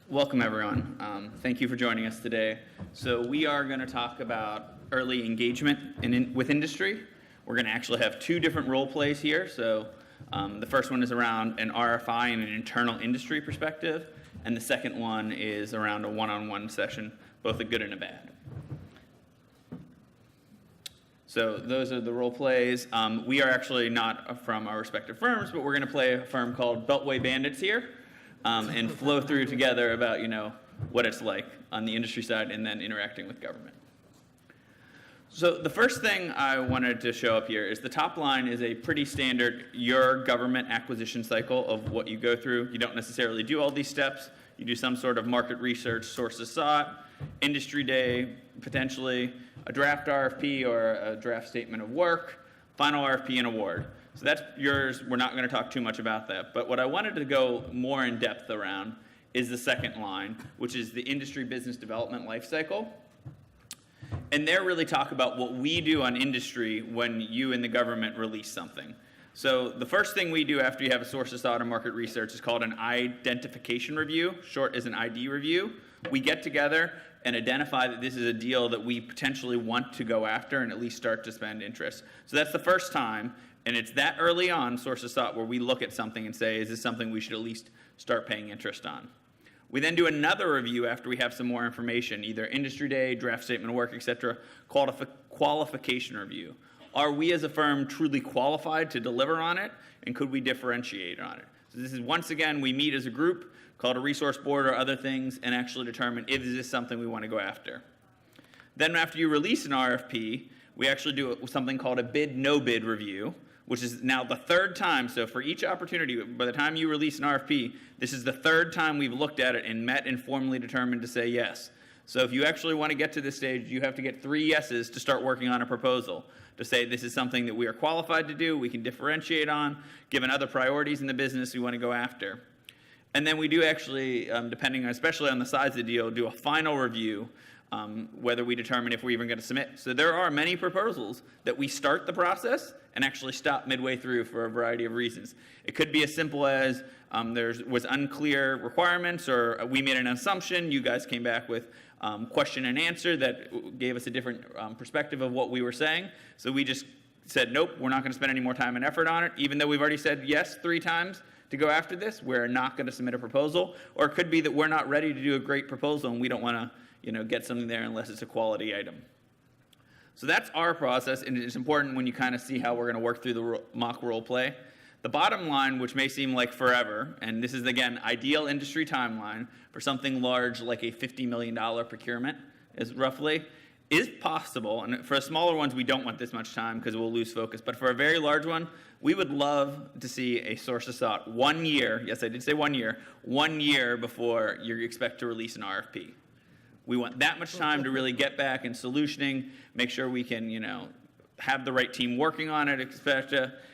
Welcome, everyone. Thank you for joining us today. So we are going to talk about early engagement with industry. We're going to actually have two different role plays here. So the first one is around an RFI and an internal industry perspective, and the second one is around a one-on-one session, both a good and a bad. So those are the role plays. We are actually not from our respective firms, but we're going to play a firm called Beltway Bandits here. And flow through together about, what it's like on the industry side and then interacting with government. So the first thing I wanted to show up here is the top line is a pretty standard your government acquisition cycle of what you go through. You don't necessarily do all these steps. You do some sort of market research, sources sought, industry day, potentially a draft RFP or a draft statement of work, final RFP and award. So that's yours. We're not going to talk too much about that. But what I wanted to go more in depth around is the second line, which is the industry business development lifecycle. And there really talk about what we do on industry when you and the government release something. So the first thing we do after you have a sources sought or market research is called an identification review, short as an ID review. We get together and identify that this is a deal that we potentially want to go after and at least start to spend interest. So that's the first time. And it's that early on, sources sought, where we look at something and say, is this something we should at least start paying interest on? We then do another review after we have some more information, either industry day, draft statement of work, et cetera, called a qualification review. Are we as a firm truly qualified to deliver on it, and could we differentiate on it? So this is, once again, we meet as a group, called a resource board or other things, and actually determine, is this something we want to go after? Then after you release an RFP, we actually do something called a bid, no bid review, which is now the third time. So for each opportunity, by the time you release an RFP, this is the third time we've looked at it and met and formally determined to say yes. So if you actually want to get to this stage, you have to get 3 yeses to start working on a proposal, to say this is something that we are qualified to do, we can differentiate on, given other priorities in the business we want to go after. And then we do actually, depending on, especially on the size of the deal, do a final review, whether we determine if we're even going to submit. So there are many proposals that we start the process and actually stop midway through for a variety of reasons. It could be as simple as there was unclear requirements, or we made an assumption, you guys came back with question and answer that gave us a different perspective of what we were saying. So we just said, nope, we're not going to spend any more time and effort on it, even though we've already said yes 3 times to go after this. We're not going to submit a proposal. Or it could be that we're not ready to do a great proposal and we don't want to get something there unless it's a quality item. So that's our process, and it's important when you kind of see how we're going to work through the mock role play. The bottom line, which may seem like forever, and this is, again, ideal industry timeline for something large like a $50 million procurement is possible. And for smaller ones, we don't want this much time because we'll lose focus. But for a very large one, we would love to see a sources sought 1 year, yes, I did say 1 year, 1 year before you expect to release an RFP. We want that much time to really get back in solutioning, make sure we can, have the right team working on it, expect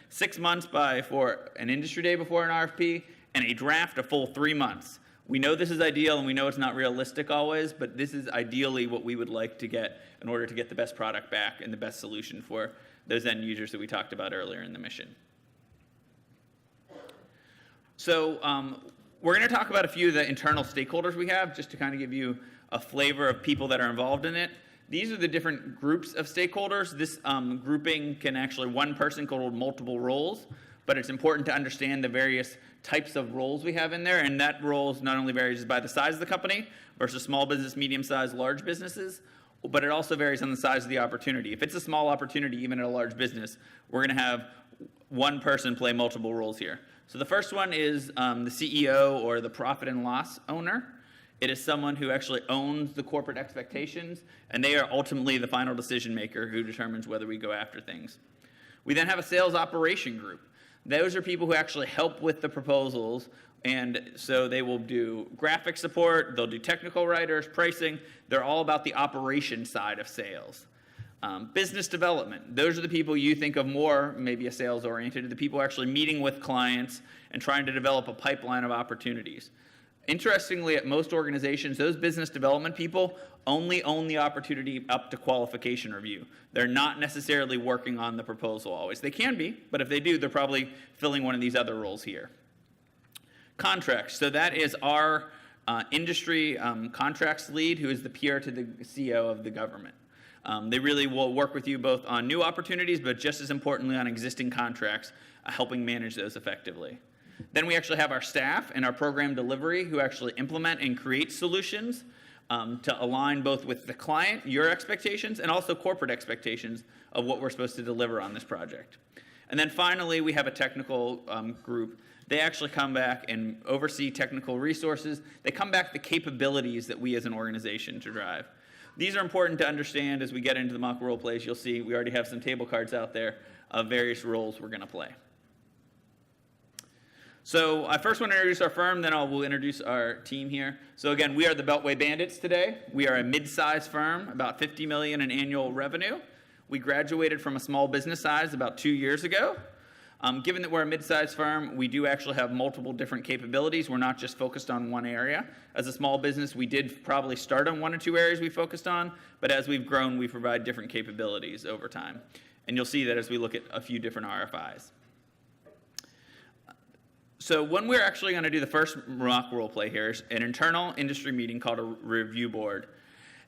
6 months for an industry day before an RFP, and a draft a full 3 months. We know this is ideal, and we know it's not realistic always, but this is ideally what we would like to get in order to get the best product back and the best solution for those end users that we talked about earlier in the mission. So we're going to talk about a few of the internal stakeholders we have, just to kind of give you a flavor of people that are involved in it. These are the different groups of stakeholders. This grouping can actually, one person could hold multiple roles, but it's important to understand the various types of roles we have in there, and that roles not only varies by the size of the company versus small business, medium-sized, large businesses, but it also varies on the size of the opportunity. If it's a small opportunity, even at a large business, we're going to have one person play multiple roles here. So the first one is the CEO or the profit and loss owner. It is someone who actually owns the corporate expectations, and they are ultimately the final decision maker who determines whether we go after things. We then have a sales operation group. Those are people who actually help with the proposals, and so they will do graphic support, they'll do technical writers, pricing. They're all about the operation side of sales. Business development, those are the people you think of more, maybe a sales-oriented, the people actually meeting with clients and trying to develop a pipeline of opportunities. Interestingly, at most organizations, those business development people only own the opportunity up to qualification review. They're not necessarily working on the proposal always. They can be, but if they do, they're probably filling one of these other roles here. Contracts, so that is our industry contracts lead, who is the peer to the CEO of the government. They really will work with you both on new opportunities, but just as importantly on existing contracts, helping manage those effectively. Then we actually have our staff and our program delivery who actually implement and create solutions to align both with the client, your expectations, and also corporate expectations of what we're supposed to deliver on this project. And then finally, we have a technical group. They actually come back and oversee technical resources. They come back the capabilities that we as an organization to drive. These are important to understand as we get into the mock role plays. You'll see we already have some table cards out there of various roles we're going to play. So I first want to introduce our firm, then we'll introduce our team here. So again, we are the Beltway Bandits today. We are a mid-sized firm, about $50 million in annual revenue. We graduated from a small business size about 2 years ago. Given that we're a mid-sized firm, we do actually have multiple different capabilities. We're not just focused on one area. As a small business, we did probably start on 1 or 2 areas we focused on, but as we've grown, we provide different capabilities over time. And you'll see that as we look at a few different RFIs. So when we're actually going to do the first mock role play here is an internal industry meeting called a review board.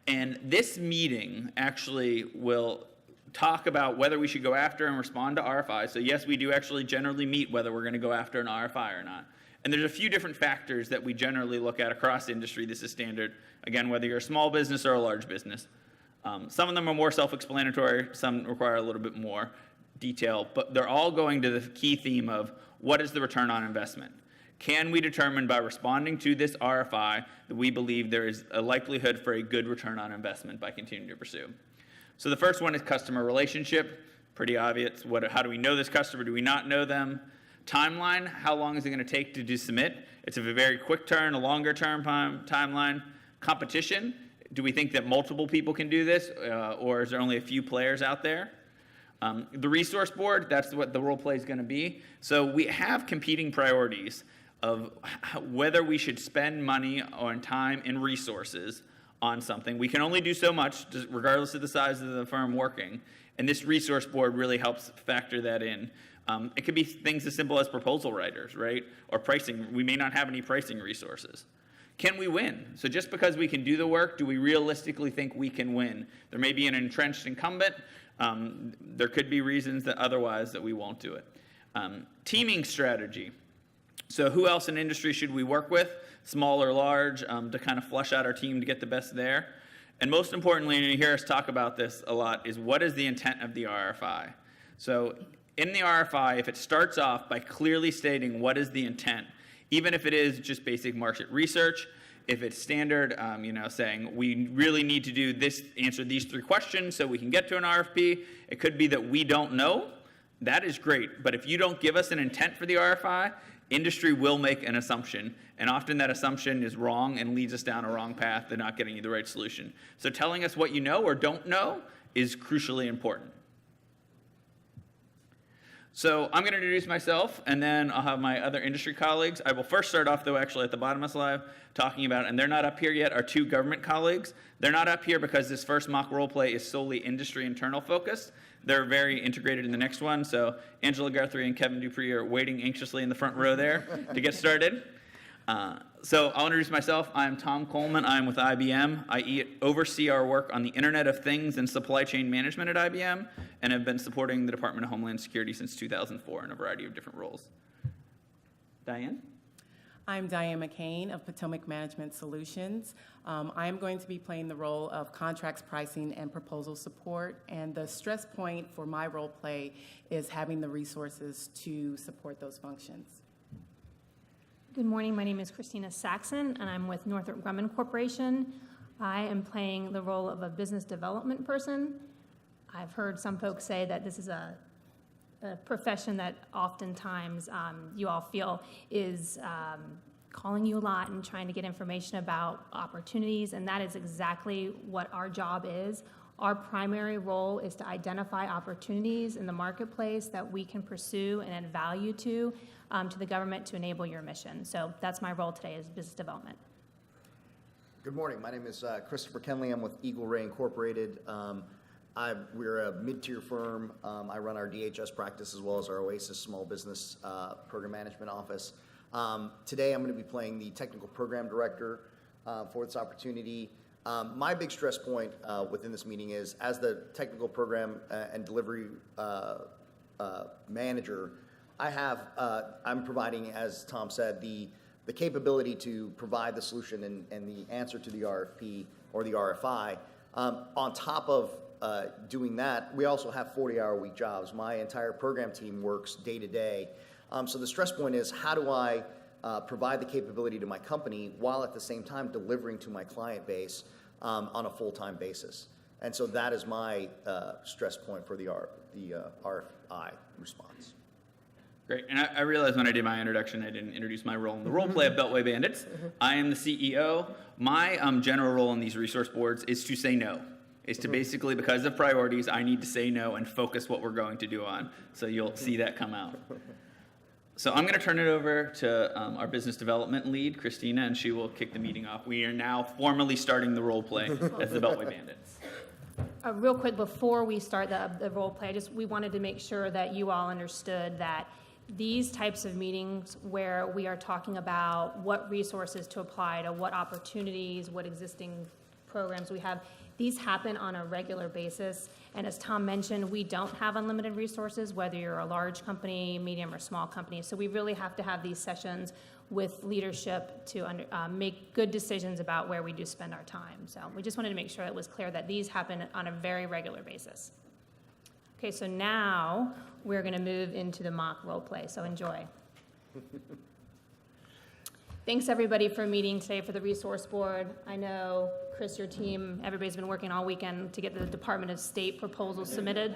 And this meeting actually will talk about whether we should go after and respond to RFIs. So yes, we do actually generally meet whether we're going to go after an RFI or not. And there's a few different factors that we generally look at across industry. This is standard. Again, whether you're a small business or a large business. Some of them are more self-explanatory. Some require a little bit more detail. But they're all going to the key theme of what is the return on investment? Can we determine by responding to this RFI that we believe there is a likelihood for a good return on investment by continuing to pursue? So the first one is customer relationship. Pretty obvious. How do we know this customer? Do we not know them? Timeline. How long is it going to take to submit? It's a very quick turn, a longer term timeline. Competition. Do we think that multiple people can do this, or is there only a few players out there? The resource board, that's what the role play is going to be. So we have competing priorities of whether we should spend money on time and resources on something. We can only do so much, regardless of the size of the firm working. And this resource board really helps factor that in. It could be things as simple as proposal writers, right? Or pricing. We may not have any pricing resources. Can we win? So just because we can do the work, do we realistically think we can win? There may be an entrenched incumbent. There could be reasons that otherwise that we won't do it. Teaming strategy. So who else in industry should we work with, small or large, to kind of flush out our team to get the best there? And most importantly, and you hear us talk about this a lot, is what is the intent of the RFI? So in the RFI, if it starts off by clearly stating what is the intent, even if it is just basic market research, if it's standard, saying we really need to do this, answer these 3 questions so we can get to an RFP. It could be that we don't know. That is great. But if you don't give us an intent for the RFI, industry will make an assumption. And often that assumption is wrong and leads us down a wrong path to not getting you the right solution. So telling us what you know or don't know is crucially important. So I'm going to introduce myself, and then I'll have my other industry colleagues. I will first start off, though, actually at the bottom of the slide, talking about, and they're not up here yet, our 2 government colleagues. They're not up here because this first mock role play is solely industry internal focused. They're very integrated in the next one. So Angela Guthrie and Kevin Dupree are waiting anxiously in the front row there to get started. So I'll introduce myself. I'm Tom Coleman. I'm with IBM. I oversee our work on the Internet of Things and supply chain management at IBM, and have been supporting the Department of Homeland Security since 2004 in a variety of different roles. Diane? I'm Diane McCain of Potomac Management Solutions. I'm going to be playing the role of contracts pricing and proposal support, and the stress point for my role play is having the resources to support those functions. Good morning, my name is Christina Saxon, and I'm with Northrop Grumman Corporation. I am playing the role of a business development person. I've heard some folks say that this is a profession that oftentimes you all feel is calling you a lot and trying to get information about opportunities, and that is exactly what our job is. Our primary role is to identify opportunities in the marketplace that we can pursue and add value to the government to enable your mission. So that's my role today, is business development. Good morning. My name is Christopher Kenley. I'm with Eagle Ray Incorporated. We're a mid-tier firm. I run our DHS practice as well as our OASIS Small Business Program Management Office. Today I'm going to be playing the Technical Program Director. for this opportunity. My big stress point within this meeting is, as the technical program and delivery manager, I'm providing, as Tom said, the capability to provide the solution and the answer to the RFP or the RFI. On top of doing that, we also have 40-hour-a-week jobs. My entire program team works day to day. So the stress point is, how do I provide the capability to my company while at the same time delivering to my client base on a full-time basis? And so that is my stress point for the RFI response. Great, and I realized when I did my introduction, I didn't introduce my role in the role play of Beltway Bandits. I am the CEO. My general role in these resource boards is to say no. Is to basically, because of priorities, I need to say no and focus what we're going to do on. So you'll see that come out. So I'm going to turn it over to our business development lead, Christina, and she will kick the meeting off. We are now formally starting the role play as the Beltway Bandits. Real quick, before we start the role play, we wanted to make sure that you all understood that these types of meetings where we are talking about what resources to apply to what opportunities, what existing programs we have, these happen on a regular basis. And as Tom mentioned, we don't have unlimited resources, whether you're a large company, medium, or small company. So we really have to have these sessions with leadership to make good decisions about where we do spend our time. So we just wanted to make sure it was clear that these happen on a very regular basis. Okay, so now we're going to move into the mock role play, so enjoy. Thanks, everybody, for meeting today for the resource board. I know, Chris, your team, everybody's been working all weekend to get the Department of State proposal submitted.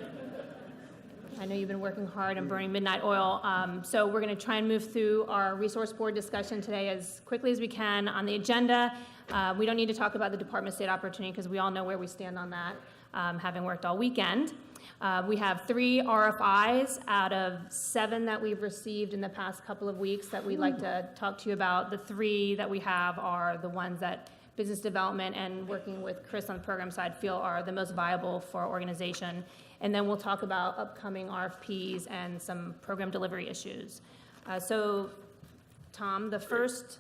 I know you've been working hard and burning midnight oil. So we're going to try and move through our resource board discussion today as quickly as we can. On the agenda, we don't need to talk about the Department of State opportunity because we all know where we stand on that, having worked all weekend. We have 3 RFIs out of 7 that we've received in the past couple of weeks that we'd like to talk to you about. The 3 that we have are the ones that business development and working with Chris on the program side feel are the most viable for our organization. And then we'll talk about upcoming RFPs and some program delivery issues. So, Tom, the first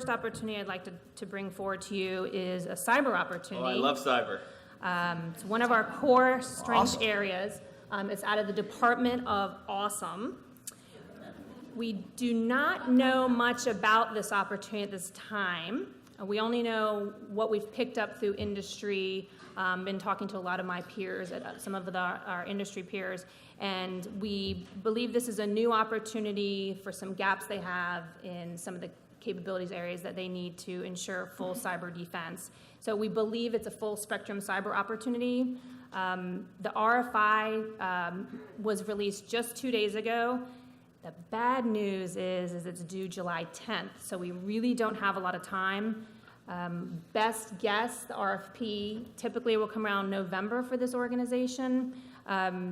opportunity I'd like to bring forward to you is a cyber opportunity. Oh, I love cyber. It's one of our core strength areas. It's out of the Department of Awesome. We do not know much about this opportunity at this time. We only know what we've picked up through industry, been talking to a lot of my peers, some of our industry peers, and we believe this is a new opportunity for some gaps they have in some of the capabilities areas that they need to ensure full cyber defense. So we believe it's a full spectrum cyber opportunity. The RFI was released just 2 days ago. The bad news is it's due July 10th, so we really don't have a lot of time. Best guess, the RFP typically will come around November for this organization.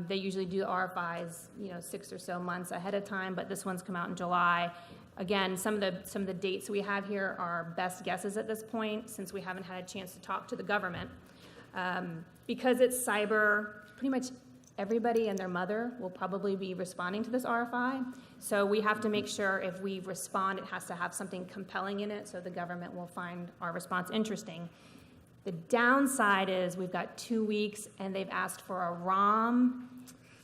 They usually do the RFIs, 6 or so months ahead of time, but this one's come out in July. Again, some of the dates we have here are best guesses at this point, since we haven't had a chance to talk to the government. Because it's cyber, pretty much everybody and their mother will probably be responding to this RFI. So we have to make sure if we respond, it has to have something compelling in it so the government will find our response interesting. The downside is we've got 2 weeks and they've asked for a ROM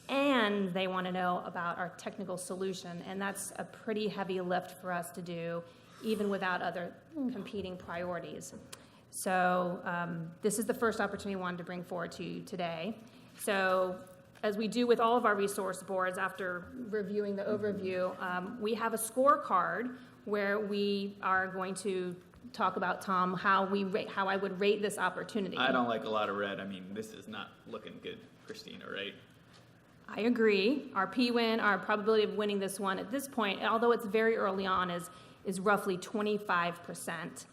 and they want to know about our technical solution. And that's a pretty heavy lift for us to do, even without other competing priorities. So this is the first opportunity I wanted to bring forward to you today. So as we do with all of our resource boards, after reviewing the overview, we have a scorecard where we are going to talk about, Tom, how I would rate this opportunity. I don't like a lot of red. I mean, this is not looking good, Christina, right? I agree. Our P-win, our probability of winning this one at this point, although it's very early on, is roughly 25%.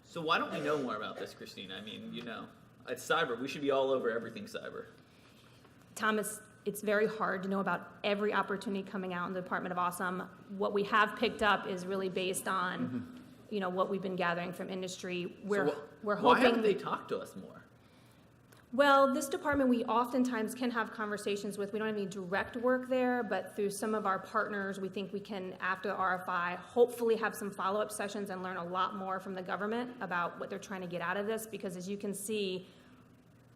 So why don't we know more about this, Christina? I mean, it's cyber. We should be all over everything cyber. Thomas, it's very hard to know about every opportunity coming out in the Department of Awesome. What we have picked up is really based on, what we've been gathering from industry. We're hoping. Why haven't they talked to us more? Well, this department, we oftentimes can have conversations with. We don't have any direct work there, but through some of our partners, we think we can, after the RFI, hopefully have some follow-up sessions and learn a lot more from the government about what they're trying to get out of this, because as you can see,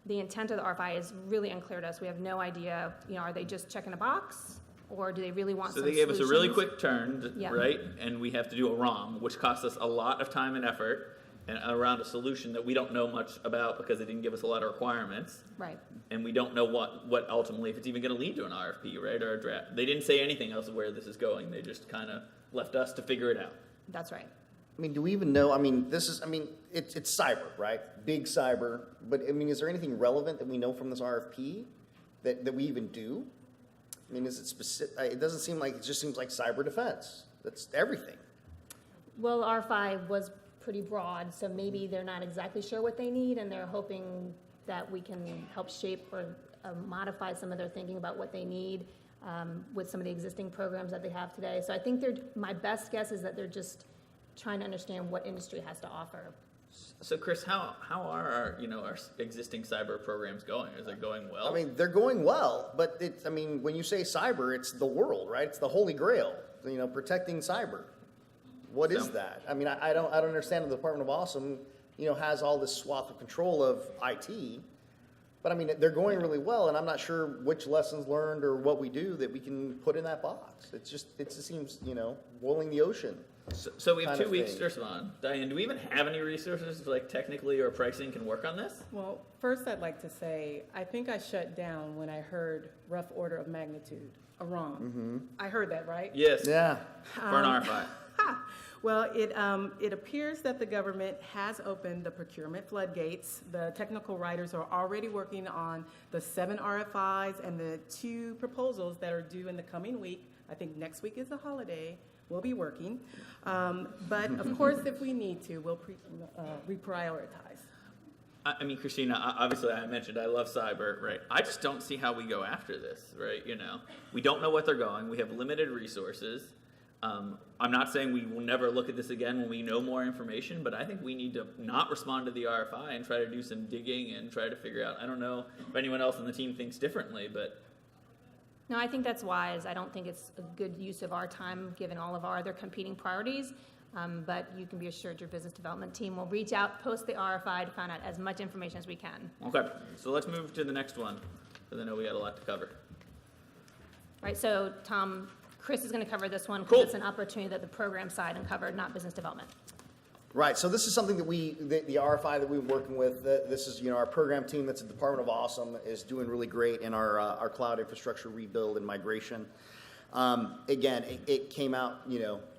the intent of the RFI is really unclear to us. We have no idea, are they just checking a box, or do they really want some So they gave us a really solutions? quick turn, Yeah. right? And we have to do a ROM, which costs us a lot of time and effort, and around a solution that we don't know much about because they didn't give us a lot of requirements. Right. And we don't know what ultimately, if it's even going to lead to an RFP, right, or a draft. They didn't say anything else of where this is going. They just kind of left us to figure it out. That's right. I mean, do we even know, it's cyber, right? Big cyber, but is there anything relevant that we know from this RFP that we even do? Is it specific? It doesn't seem like, it just seems like cyber defense. That's everything. Well, RFI was pretty broad, so maybe they're not exactly sure what they need, and they're hoping that we can help shape or modify some of their thinking about what they need with some of the existing programs that they have today. So I think my best guess is that they're just trying to understand what industry has to offer. So Chris, how are our existing cyber programs going? Is it going well? They're going well, but when you say cyber, it's the world, right? It's the holy grail, protecting cyber. What is that? I don't understand the Department of Awesome, has all this swath of control of IT, but they're going really well, and I'm not sure which lessons learned or what we do that we can put in that box. It just seems, boiling the ocean. So we have kind 2 of weeks thing. to respond. Diane, do we even have any resources, like technically or pricing, can work on this? Well, first I'd like to say, I think I shut down when I heard rough order of magnitude, a ROM. I heard that, right? Yes. Yeah. For an RFI. Well, it appears that the government has opened the procurement floodgates. The technical writers are already working on the 7 RFIs and the 2 proposals that are due in the coming week. I think next week is a holiday. We'll be working. But of course, if we need to, we'll reprioritize. Christina, obviously I mentioned I love cyber, right? I just don't see how we go after this, right? We don't know what they're going. We have limited resources. I'm not saying we will never look at this again when we know more information, but I think we need to not respond to the RFI and try to do some digging and try to figure out. I don't know if anyone else on the team thinks differently, but. No, I think that's wise. I don't think it's a good use of our time, given all of our other competing priorities. But you can be assured your business development team will reach out, post the RFI to find out as much information as we can. Okay, so let's move to the next one, because I know we got a lot to cover. Right, so Tom, Chris is going to cover this one because Cool. it's an opportunity that the program side uncovered, not business development. Right, so this is something that the RFI that we've been working with, this is, our program team that's at the Department of Awesome is doing really great in our cloud infrastructure rebuild and migration. Again, it came out,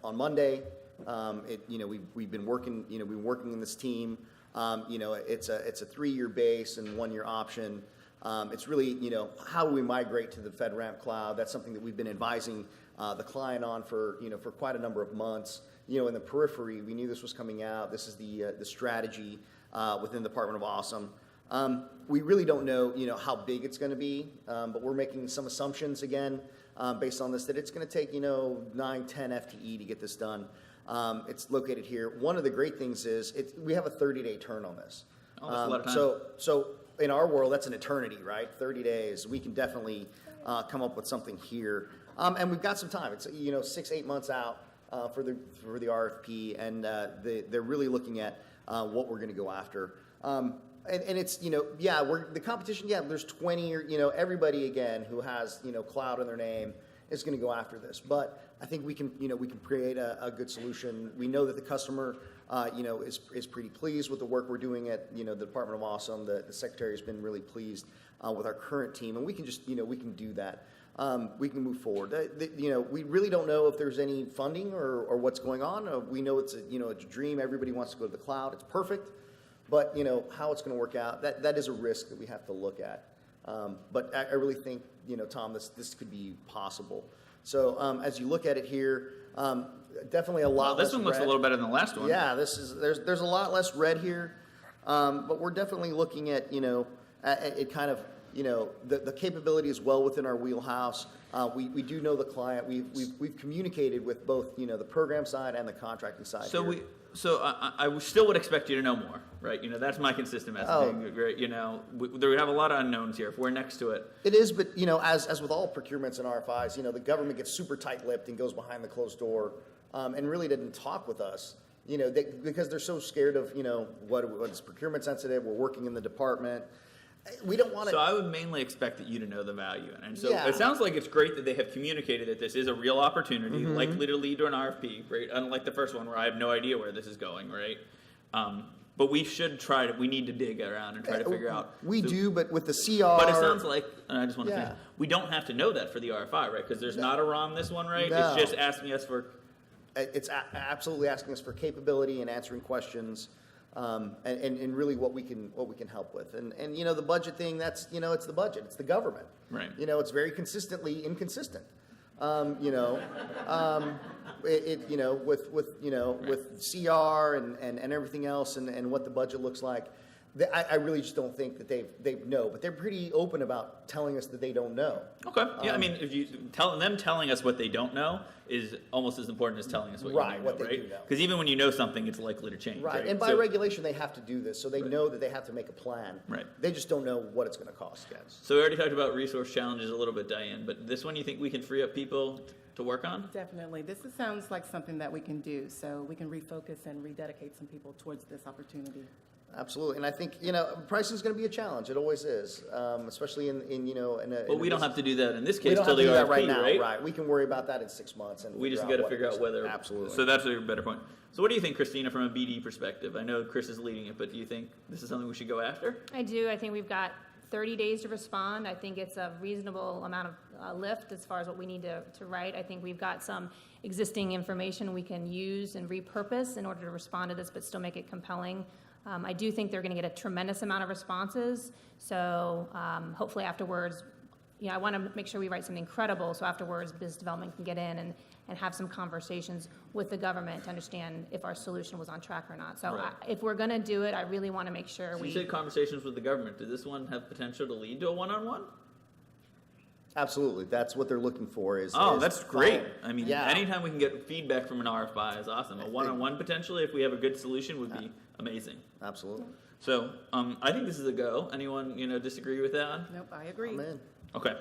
on Monday. We've been working, in this team. It's a 3-year base and 1-year option. It's really, how do we migrate to the FedRAMP cloud? That's something that we've been advising the client on for quite a number of months. In the periphery, we knew this was coming out. This is the strategy within the Department of Awesome. We really don't know, how big it's going to be, but we're making some assumptions again based on this that it's going to take, 9, 10 FTE to get this done. It's located here. One of the great things is we have a 30-day turn on this. Oh, that's a lot of time. So in our world, that's an eternity, right? 30 days. We can definitely come up with something here, and we've got some time. It's 6-8 months out for the RFP, and they're really looking at what we're going to go after. And it's the competition. Yeah, there's 20 or everybody again who has cloud in their name is going to go after this, but I think we can create a good solution. We know that the customer is pretty pleased with the work we're doing at the Department of Awesome. The secretary has been really pleased with our current team, and we can just we can do that. We can move forward. We really don't know if there's any funding or what's going on. We know it's a dream. Everybody wants to go to the cloud. It's perfect, but how it's going to work out, that is a risk that we have to look at. But I really think Tom, this could be possible. So as you look at it here, definitely a lot. This one looks a little better than the last one. Yeah, there's a lot less red here, but we're definitely looking at it kind of the capability is well within our wheelhouse. We do know the client. We've communicated with both, the program side and the contracting side. So here. I still would expect you to know more, right? That's my consistent messaging, right? There would have a lot of unknowns here if we're next to it. It is, but as with all procurements and RFIs, the government gets super tight-lipped and goes behind the closed door, and really didn't talk with us, because they're so scared of, what is procurement sensitive. We're working in the department. We don't want to. So I would mainly expect that you to know the value, and so Yeah. it sounds like it's great that they have communicated that this is a real opportunity, likely to lead to an RFP, right? Unlike the first one where I have no idea where this is going, right? But we should we need to dig around and try to figure out. We So- do, but with the CR. But it sounds like, and I just want to Yeah. finish, we don't have to know that for the RFI, right? Because there's not a ROM this one, right? No. It's just asking us for. It's absolutely asking us for capability and answering questions, and really what we can help with. And the budget thing, that's it's the budget, it's the government. Right. It's very consistently inconsistent. With CR and everything else and what the budget looks like. I really just don't think that they know, but they're pretty open about telling us that they don't know. Okay. Yeah, I mean, if you telling us what they don't know is almost as important as telling us what you Right, do know, what they right? do know. Because even when you know something, it's likely to change, right? And by So- regulation, they have to do this, so they know that they have to make a plan. Right. They just don't know what it's going to cost yet. So we already talked about resource challenges a little bit, Diane, but this one you think we can free up people to work on? Definitely. Sounds like something that we can do, so we can refocus and rededicate some people towards this opportunity. Absolutely, and I think pricing is going to be a challenge. It always is, especially in But we don't have to do that in this We case don't till have to the do RFP, that right now, right? right? We can worry about that in 6 months, and We just got to what figure it out is. whether. Absolutely. So that's a better point. So what do you think, Christina, from a BD perspective? I know Chris is leading it, but do you think this is something we should go after? I do. I think we've got 30 days to respond. I think it's a reasonable amount of lift as far as what we need to write. I think we've got some existing information we can use and repurpose in order to respond to this, but still make it compelling. I do think they're going to get a tremendous amount of responses. So hopefully afterwards, I want to make sure we write something credible. So afterwards, business development can get in and have some conversations with the government to understand if our solution was on track or not. So Right. if we're going to do it, I really want to make sure So you said conversations with the government. Did this one have potential to lead to a one-on-one? Absolutely, that's what they're looking for. Is That's great. I mean, Yeah. anytime we can get feedback from an RFI is awesome. A one-on-one potentially, if we have a good solution, would be amazing. Absolutely. So I think this is a go. Anyone disagree with that? Nope, I agree. I'm in. Okay,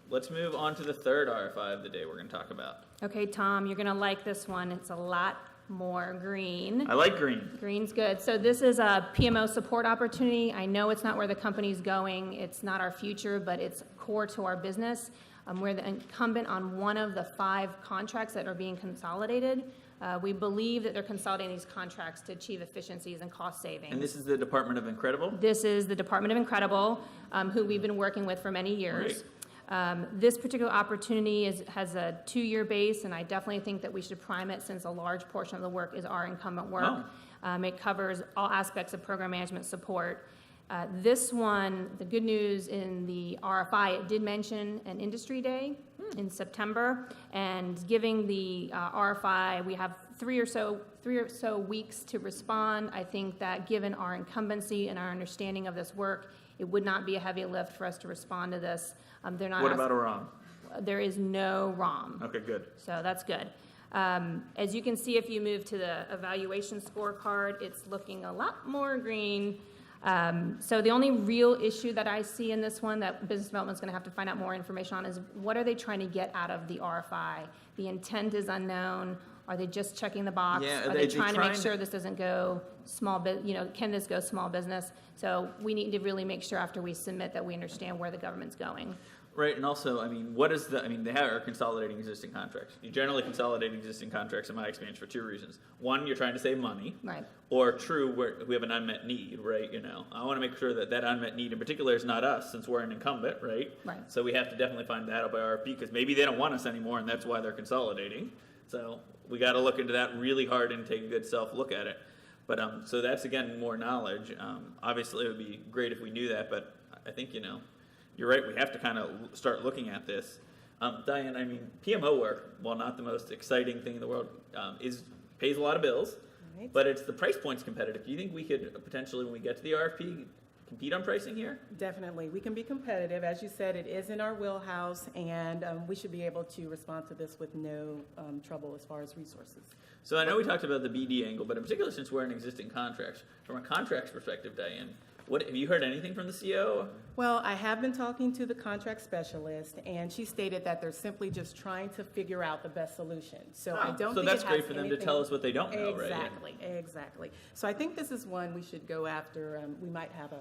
let's move on to the third RFI of the day we're going to talk about. Okay, Tom, you're going to like this one. It's a lot more green. I like green. Green's good. So this is a PMO support opportunity. I know it's not where the company's going. It's not our future, but it's core to our business. We're the incumbent on one of the 5 contracts that are being consolidated. We believe that they're consolidating these contracts to achieve efficiencies and cost savings. And this is the Department of Incredible? This is the Department of Incredible, who we've been working with for many years. This particular opportunity has a 2-year base, and I definitely think that we should prime it since a large portion of the work is our incumbent work. It covers all aspects of program management support. This one, the good news in the RFI, it did mention an industry day in September, and giving the RFI, we have 3 or so weeks to respond. I think that given our incumbency and our understanding of this work, it would not be a heavy lift for us to respond to this. They're not. What about a ROM? There is no ROM. Okay, good. So that's good. As you can see, if you move to the evaluation scorecard, it's looking a lot more green. So the only real issue that I see in this one that business development is going to have to find out more information on is what are they trying to get out of the RFI? The intent is unknown. Are they just checking the box? Yeah, are they trying to make sure this doesn't go small can this go small business? So we need to really make sure after we submit that we understand where the government's going. Right, and also, they are consolidating existing contracts. You generally consolidate existing contracts, in my experience, for 2 reasons. One, you're trying to save money. Right. Or we have an unmet need, right? I want to make sure that unmet need in particular is not us, since we're an incumbent, right? Right. So we have to definitely find that out by RFP, because maybe they don't want us anymore, and that's why they're consolidating. So we got to look into that really hard and take a good self-look at it. But so that's, again, more knowledge. Obviously, it would be great if we knew that, but I think, you're right, we have to kind of start looking at this. Diane, PMO work, while not the most exciting thing in the world, pays a lot of bills, Right. but it's the price point's competitive. Do you think we could potentially, when we get to the RFP, compete on pricing here? Definitely. We can be competitive. As you said, it is in our wheelhouse, and we should be able to respond to this with no trouble as far as resources. So I know we talked about the BD angle, but in particular, since we're in existing contracts, from a contracts perspective, Diane, what have you heard anything from the CO? Well, I have been talking to the contract specialist, and she stated that they're simply just trying to figure out the best solution. So I don't So think that's it great has for them to anything- tell us what they don't know, right? Exactly. So I think this is one we should go after. We might have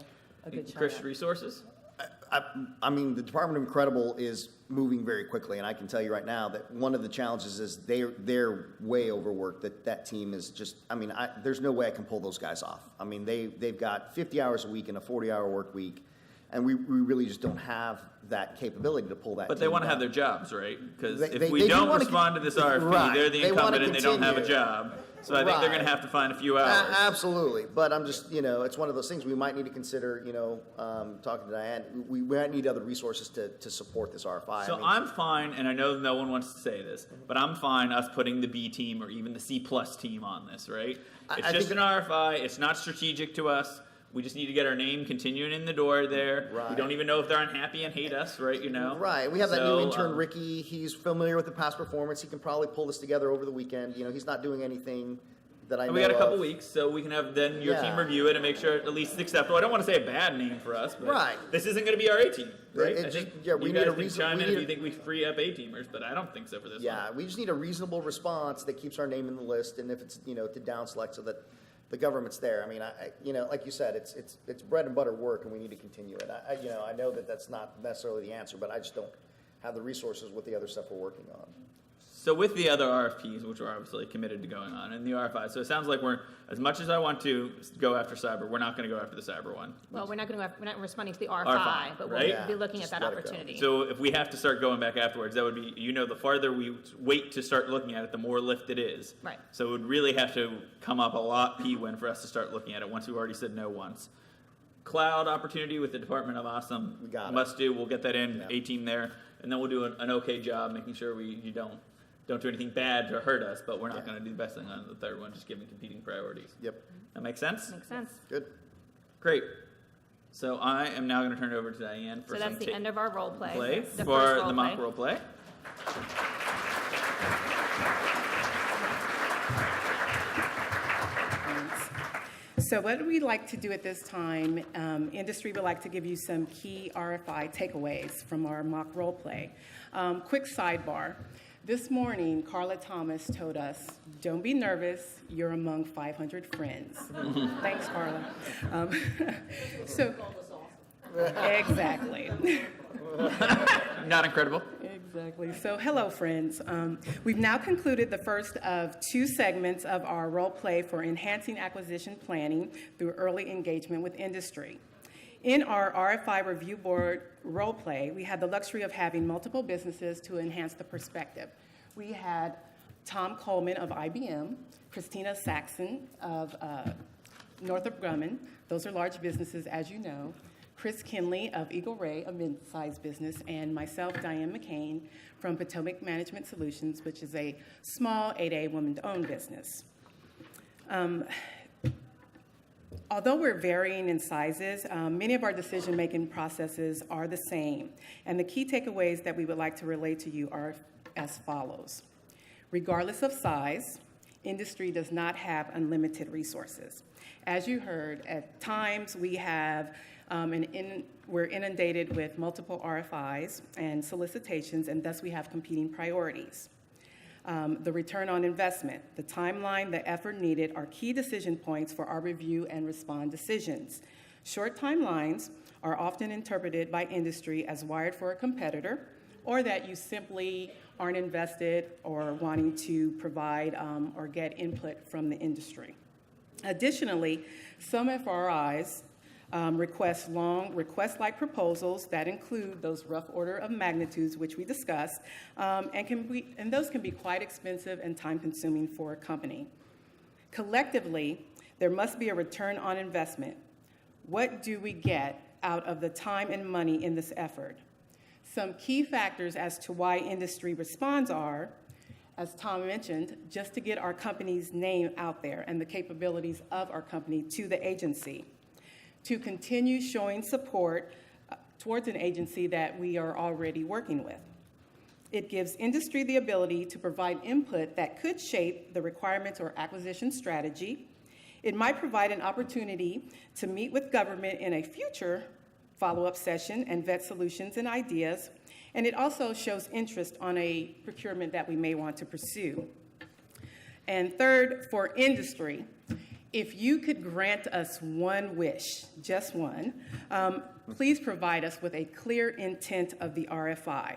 a good shot Chris, at. resources? I mean, the Department of Incredible is moving very quickly, and I can tell you right now that one of the challenges is they're way overworked. That team is just, I mean, there's no way I can pull those guys off. I mean, they've got 50 hours a week and a 40-hour work week, and we really just don't have that capability to pull that. But they team want to have down. their jobs, right? Because They if we do don't wanna respond to this RFP, right. they're the They wanna incumbent and they don't have a continue. job. So I think they're going to Right. have to find a few hours. Absolutely, but I'm just, it's one of those things we might need to consider, talking to Diane, we might need other resources to support this RFI. So I mean, I'm fine, and I know no one wants to say this, but I'm fine us putting the B team or even the C plus team on this, right? It's I just think an RFI. It's not strategic to us. We just need to get our name continuing in the door there. We Right. don't even know if they're unhappy and hate us, right? Right, we have that So, new intern, Ricky, he's familiar with the past performance, he can probably pull this together over the weekend, he's not doing anything that I know We got a couple of. weeks, so we can have then your team Yeah. review it and make sure at least it's acceptable. I don't want to say a bad name for us, but Right. this isn't going to be our A team, right? It I just- think yeah, we you need guys a can reason- chime we in need if a- you think we free up A teamers, but I don't think so for this Yeah, one. we just need a reasonable response that keeps our name in the list, and if it's, to down select so that the government's there. I mean, like you said, it's bread and butter work, and we need to continue it. I know that that's not necessarily the answer, but I just don't have the resources with the other stuff we're working on. So with the other RFPs, which we're obviously committed to going on, and the RFI, so it sounds like as much as I want to go after cyber, we're not going to go after the cyber one. Well, we're not responding to the RFI, RFI, but we'll right? be looking at Just that let it go. opportunity. So if we have to start going back afterwards, that would be, the farther we wait to start looking at it, the more lift it is. Right. So it would really have to come up a lot P-win for us to start looking at it once we've already said no once. Cloud opportunity with the Department of Awesome. We got it. Must do. We'll get that in, Yeah. 18 there, and then we'll do an okay job making sure you don't do anything bad to hurt us, but we're not Yeah. going to do the best thing on the third one, just giving competing priorities. Yep, That makes sense? Makes sense. good. Great. So I am now going to turn it over to Diane for So some that's the end of our role play. play The for first the role mock play. role play. So what we'd like to do at this time, industry would like to give you some key RFI takeaways from our mock role play. Quick sidebar. This morning, Carla Thomas told us, don't be nervous, you're among 500 friends. Thanks, Carla. So, exactly. Not incredible. Exactly. So, hello, friends. We've now concluded the first of two segments of our role play for enhancing acquisition planning through early engagement with industry. In our RFI review board role play, we had the luxury of having multiple businesses to enhance the perspective. We had Tom Coleman of IBM, Christina Saxon of Northrop Grumman. Those are large businesses, as you know. Chris Kenley of Eagle Ray, a mid-sized business, and myself, Diane McCain, from Potomac Management Solutions, which is a small 8A woman-owned business. Although we're varying in sizes, many of our decision-making processes are the same, and the key takeaways that we would like to relay to you are as follows. Regardless of size, industry does not have unlimited resources. As you heard, at times we have we're inundated with multiple RFIs and solicitations, and thus we have competing priorities. The return on investment, the timeline, the effort needed are key decision points for our review and respond decisions. Short timelines are often interpreted by industry as wired for a competitor, or that you simply aren't invested or wanting to provide or get input from the industry. Additionally, some FRIs request long request-like proposals that include those rough order of magnitudes which we discussed, and those can be quite expensive and time-consuming for a company. Collectively, there must be a return on investment. What do we get out of the time and money in this effort? Some key factors as to why industry responds are, as Tom mentioned, just to get our company's name out there and the capabilities of our company to the agency, to continue showing support towards an agency that we are already working with. It gives industry the ability to provide input that could shape the requirements or acquisition strategy. It might provide an opportunity to meet with government in a future follow-up session and vet solutions and ideas. And it also shows interest on a procurement that we may want to pursue. And third, for industry, if you could grant us one wish, just one, please provide us with a clear intent of the RFI.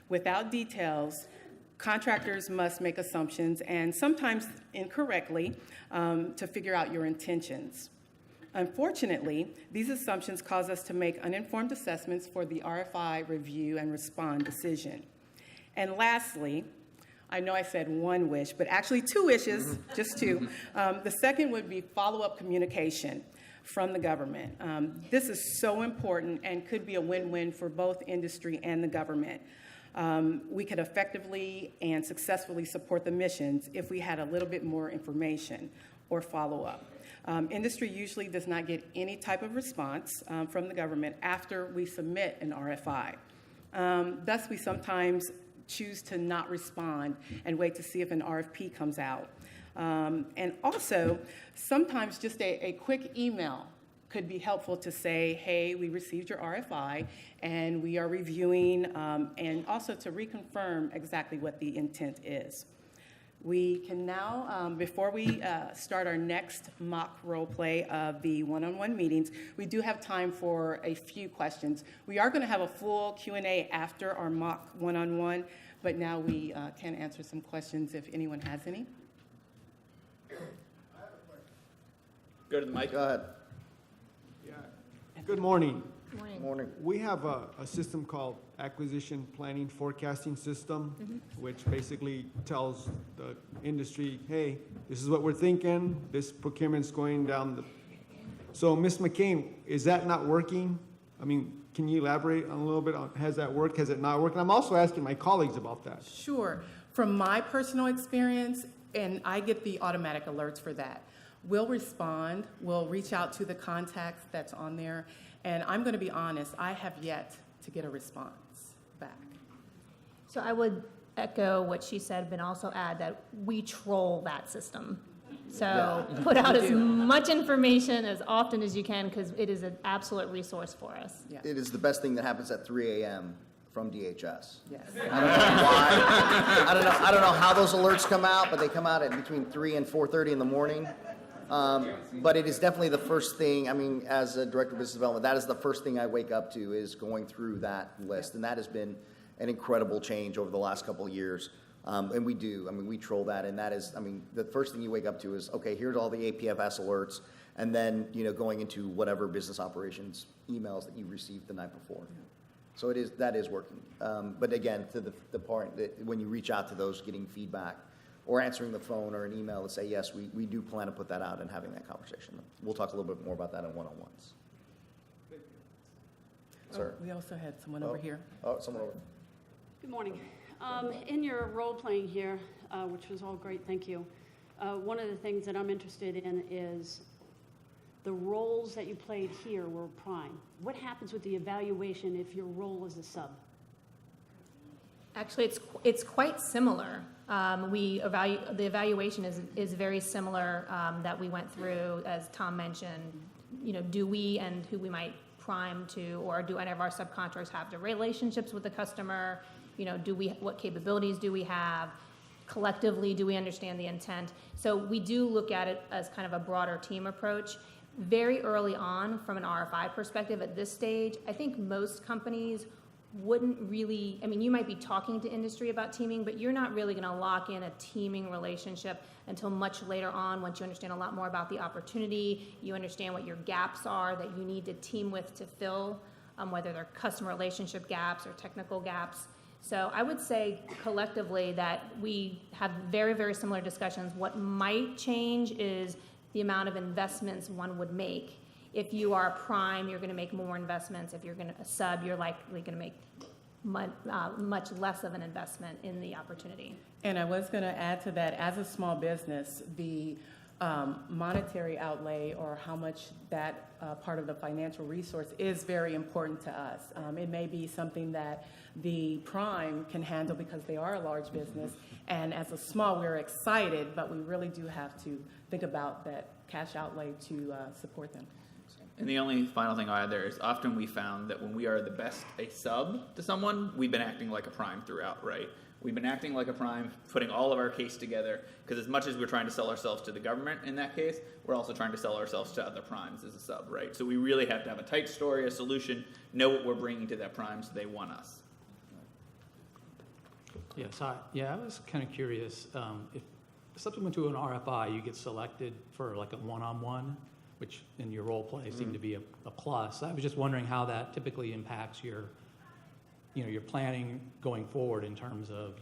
Without details, contractors must make assumptions, and sometimes incorrectly, to figure out your intentions. Unfortunately, these assumptions cause us to make uninformed assessments for the RFI review and respond decision. And lastly, I know I said one wish, but actually two wishes, just two. The second would be follow-up communication from the government. This is so important and could be a win-win for both industry and the government. We could effectively and successfully support the missions if we had a little bit more information or follow-up. Industry usually does not get any type of response from the government after we submit an RFI. Thus, we sometimes choose to not respond and wait to see if an RFP comes out. And also, sometimes just a quick email could be helpful to say, hey, we received your RFI and we are reviewing, and also to reconfirm exactly what the intent is. We can now, before we start our next mock role play of the one-on-one meetings, we do have time for a few questions. We are going to have a full Q&A after our mock one-on-one, but now we can answer some questions if anyone has any. Go to the mic. Go ahead. Yeah. Good morning. Morning. Morning. We have a system called Acquisition Planning Forecasting System, which basically tells the industry, hey, this is what we're thinking, this procurement's going down the... So, Ms. McCain, is that not working? I mean, can you elaborate on a little bit on, has that worked, has it not worked? And I'm also asking my colleagues about that. Sure. From my personal experience, and I get the automatic alerts for that, we'll respond, we'll reach out to the contacts that's on there, and I'm going to be honest, I have yet to get a response back. So I would echo what she said, but also add that we troll that system. So put out as much information as often as you can, because it is an absolute resource for us. Yeah. It is the best thing that happens at 3 a.m. from DHS. Yes. I don't know why. I don't know how those alerts come out, but they come out at between 3 and 4:30 in the morning. But it is definitely the first thing, I mean, as a director of business development, that is the first thing I wake up to, is going through that list. And that has been an incredible change over the last couple of years. And we troll that. And that is, the first thing you wake up to is, okay, here's all the APFS alerts. And then, going into whatever business operations emails that you received the night before. So that is working. But again, to the point that when you reach out to those, getting feedback, or answering the phone or an email to say, yes, we do plan to put that out and having that conversation. We'll talk a little bit more about that in one-on-ones. Sir. We also had someone over here. Oh, someone over. Good morning. In your role playing here, which was all great, thank you, one of the things that I'm interested in is the roles that you played here were prime. What happens with the evaluation if your role is a sub? Actually, it's quite similar. The evaluation is very similar that we went through, as Tom mentioned. Do we and who we might prime to, or do any of our subcontractors have the relationships with the customer? What capabilities do we have? Collectively, do we understand the intent? So we do look at it as kind of a broader team approach. Very early on, from an RFI perspective at this stage, I think most companies wouldn't really, you might be talking to industry about teaming, but you're not really going to lock in a teaming relationship until much later on, once you understand a lot more about the opportunity, you understand what your gaps are that you need to team with to fill, whether they're customer relationship gaps or technical gaps. So I would say collectively that we have very, very similar discussions. What might change is the amount of investments one would make. If you are a prime, you're going to make more investments. If you're going to a sub, you're likely going to make much less of an investment in the opportunity. And I was going to add to that, as a small business, the monetary outlay or how much that part of the financial resource is very important to us. It may be something that the prime can handle because they are a large business, and as a small, we're excited, but we really do have to think about that cash outlay to support them. And the only final thing I'll add there is often we found that when we are the best a sub to someone, we've been acting like a prime throughout, right? We've been acting like a prime, putting all of our case together, because as much as we're trying to sell ourselves to the government in that case, we're also trying to sell ourselves to other primes as a sub, right? So we really have to have a tight story, a solution, know what we're bringing to that prime so they want us. Yes, I was kind of curious, if subsequent to an RFI, you get selected for like a one-on-one, which in your role play seemed to be a plus. I was just wondering how that typically impacts your planning going forward in terms of,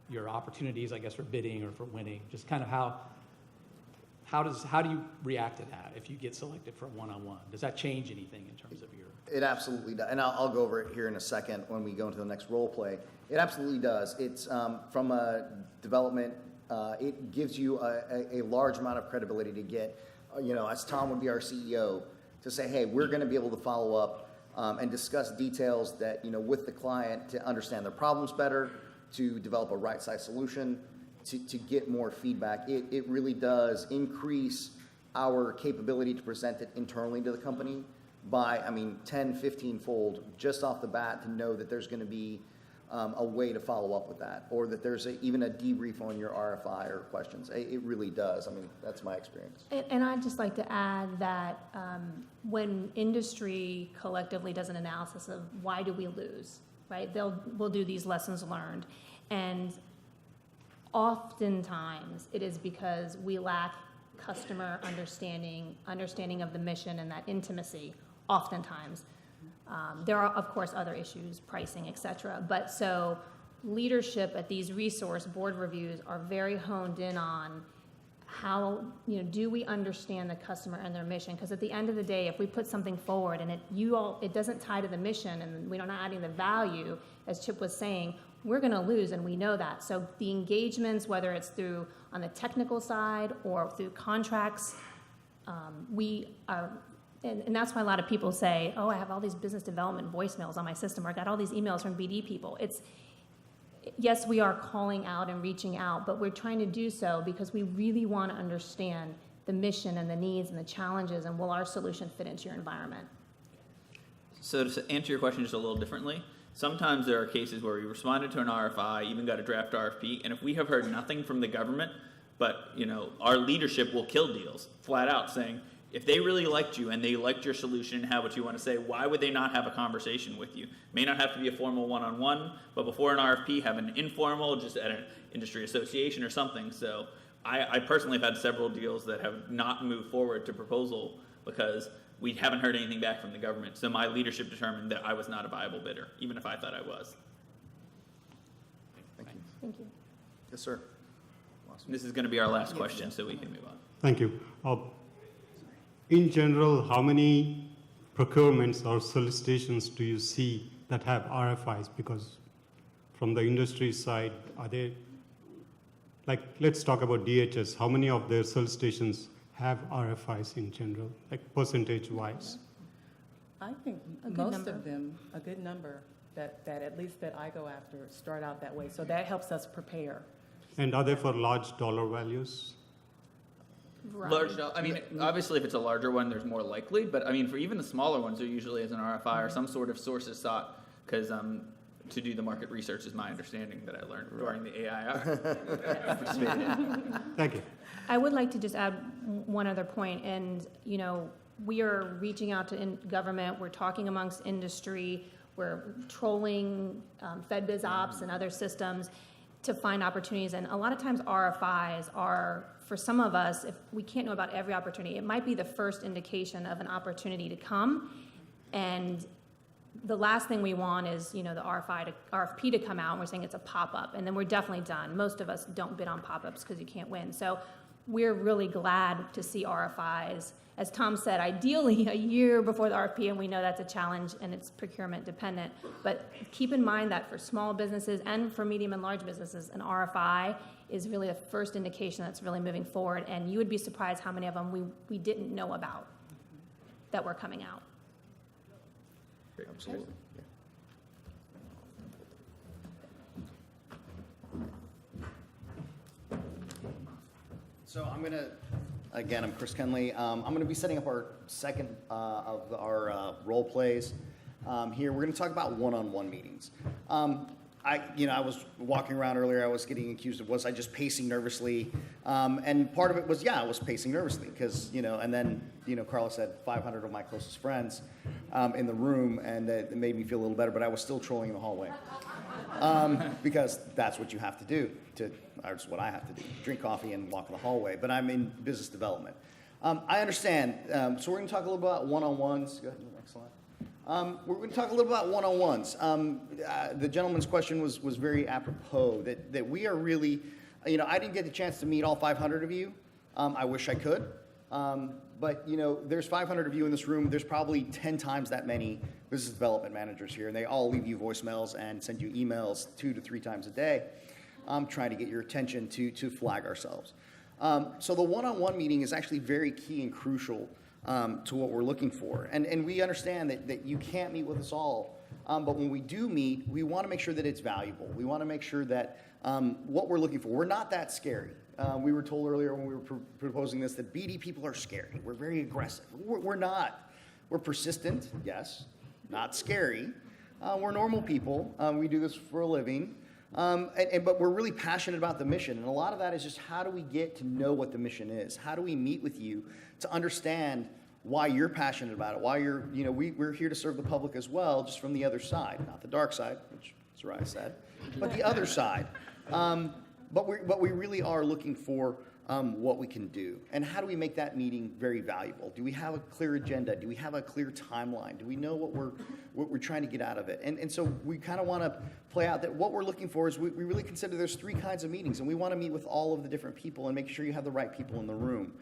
your opportunities, I guess, for bidding or for winning. Just kind of how do you react to that if you get selected for a one-on-one? Does that change anything in terms of your? It absolutely does, and I'll go over it here in a second when we go into the next role play. It absolutely does. It's from a development, it gives you a large amount of credibility to get, as Tom would be our CEO, to say, hey, we're going to be able to follow up and discuss details that, with the client to understand their problems better, to develop a right-sized solution, to get more feedback. It really does increase our capability to present it internally to the company by, 10, 15-fold just off the bat, to know that there's going to be a way to follow up with that, or that there's even a debrief on your RFI or questions. It really does. That's my experience. And I'd just like to add that when industry collectively does an analysis of why do we lose, right? We'll do these lessons learned, and oftentimes it is because we lack customer understanding of the mission and that intimacy. Oftentimes, there are of course other issues, pricing, et cetera. But so leadership at these resource board reviews are very honed in on how, do we understand the customer and their mission? Because at the end of the day, if we put something forward and it doesn't tie to the mission and we're not adding the value, as Chip was saying, we're going to lose, and we know that. So the engagements, whether it's through on the technical side or through contracts, and that's why a lot of people say, oh, I have all these business development voicemails on my system, or I got all these emails from BD people. Yes, we are calling out and reaching out, but we're trying to do so because we really want to understand the mission and the needs and the challenges, and will our solution fit into your environment? So to answer your question just a little differently, sometimes there are cases where we responded to an RFI, even got a draft RFP, and if we have heard nothing from the government, but our leadership will kill deals, flat out saying, if they really liked you and they liked your solution and have what you want to say, why would they not have a conversation with you? May not have to be a formal one-on-one, but before an RFP, have an informal, just at an industry association or something. So I personally have had several deals that have not moved forward to proposal because we haven't heard anything back from the government. So my leadership determined that I was not a viable bidder, even if I thought I was. Thank you. Thank you. Yes, sir. And this is going to be our last question, so we can move on. Thank you. In general, how many procurements or solicitations do you see that have RFIs? Because from the industry side, are they, let's talk about DHS. How many of their solicitations have RFIs in general, percentage-wise? I think most of them, a good number, that at least that I go after, start out that way. So that helps us prepare. And are they for large dollar values? Right. Obviously, if it's a larger one, there's more likely. But for even the smaller ones, they're usually as an RFI or some sort of sources sought, because to do the market research is my understanding that I learned during the AIR. Thank you. I would like to just add one other point, and we are reaching out to government. We're talking amongst industry. We're trolling FedBiz Ops and other systems to find opportunities. And a lot of times RFIs are, for some of us, if we can't know about every opportunity, it might be the first indication of an opportunity to come. And the last thing we want is, the RFP to come out and we're saying it's a pop-up, and then we're definitely done. Most of us don't bid on pop-ups because you can't win. So we're really glad to see RFIs. As Tom said, ideally a year before the RFP, and we know that's a challenge and it's procurement dependent. But keep in mind that for small businesses and for medium and large businesses, an RFI is really the first indication that's really moving forward. And you would be surprised how many of them we didn't know about that were coming out. Absolutely. So I'm Chris Kenley. I'm going to be setting up our second of our role plays here. We're going to talk about one-on-one meetings. I was walking around earlier. I was getting accused of, was I just pacing nervously? And part of it was, I was pacing nervously because, and then, Carla said 500 of my closest friends in the room, and it made me feel a little better, but I was still trolling in the hallway. Because that's what you have to do. That's what I have to do, drink coffee and walk in the hallway. But I'm in business development. I understand. So we're going to talk a little about one-on-ones. Go ahead, next slide. We're going to talk a little about one-on-ones. The gentleman's question was very apropos, that we are really, I didn't get the chance to meet all 500 of you. I wish I could. But, there's 500 of you in this room. There's probably 10 times that many business development managers here, and they all leave you voicemails and send you emails 2 to 3 times a day, trying to get your attention to flag ourselves. So the one-on-one meeting is actually very key and crucial to what we're looking for. And we understand that you can't meet with us all, but when we do meet, we want to make sure that it's valuable. We want to make sure that what we're looking for, we're not that scary. We were told earlier when we were proposing this that BD people are scary. We're very aggressive. We're not. We're persistent, yes, not scary. We're normal people. We do this for a living. But we're really passionate about the mission. And a lot of that is just how do we get to know what the mission is? How do we meet with you to understand why you're passionate about it? Why you're, we're here to serve the public as well, just from the other side, not the dark side, which Soraya said, but the other side. But we really are looking for what we can do. And how do we make that meeting very valuable? Do we have a clear agenda? Do we have a clear timeline? Do we know what we're trying to get out of it? And so we kind of want to play out that what we're looking for is we really consider there's 3 kinds of meetings, and we want to meet with all of the different people and make sure you have the right people in the room.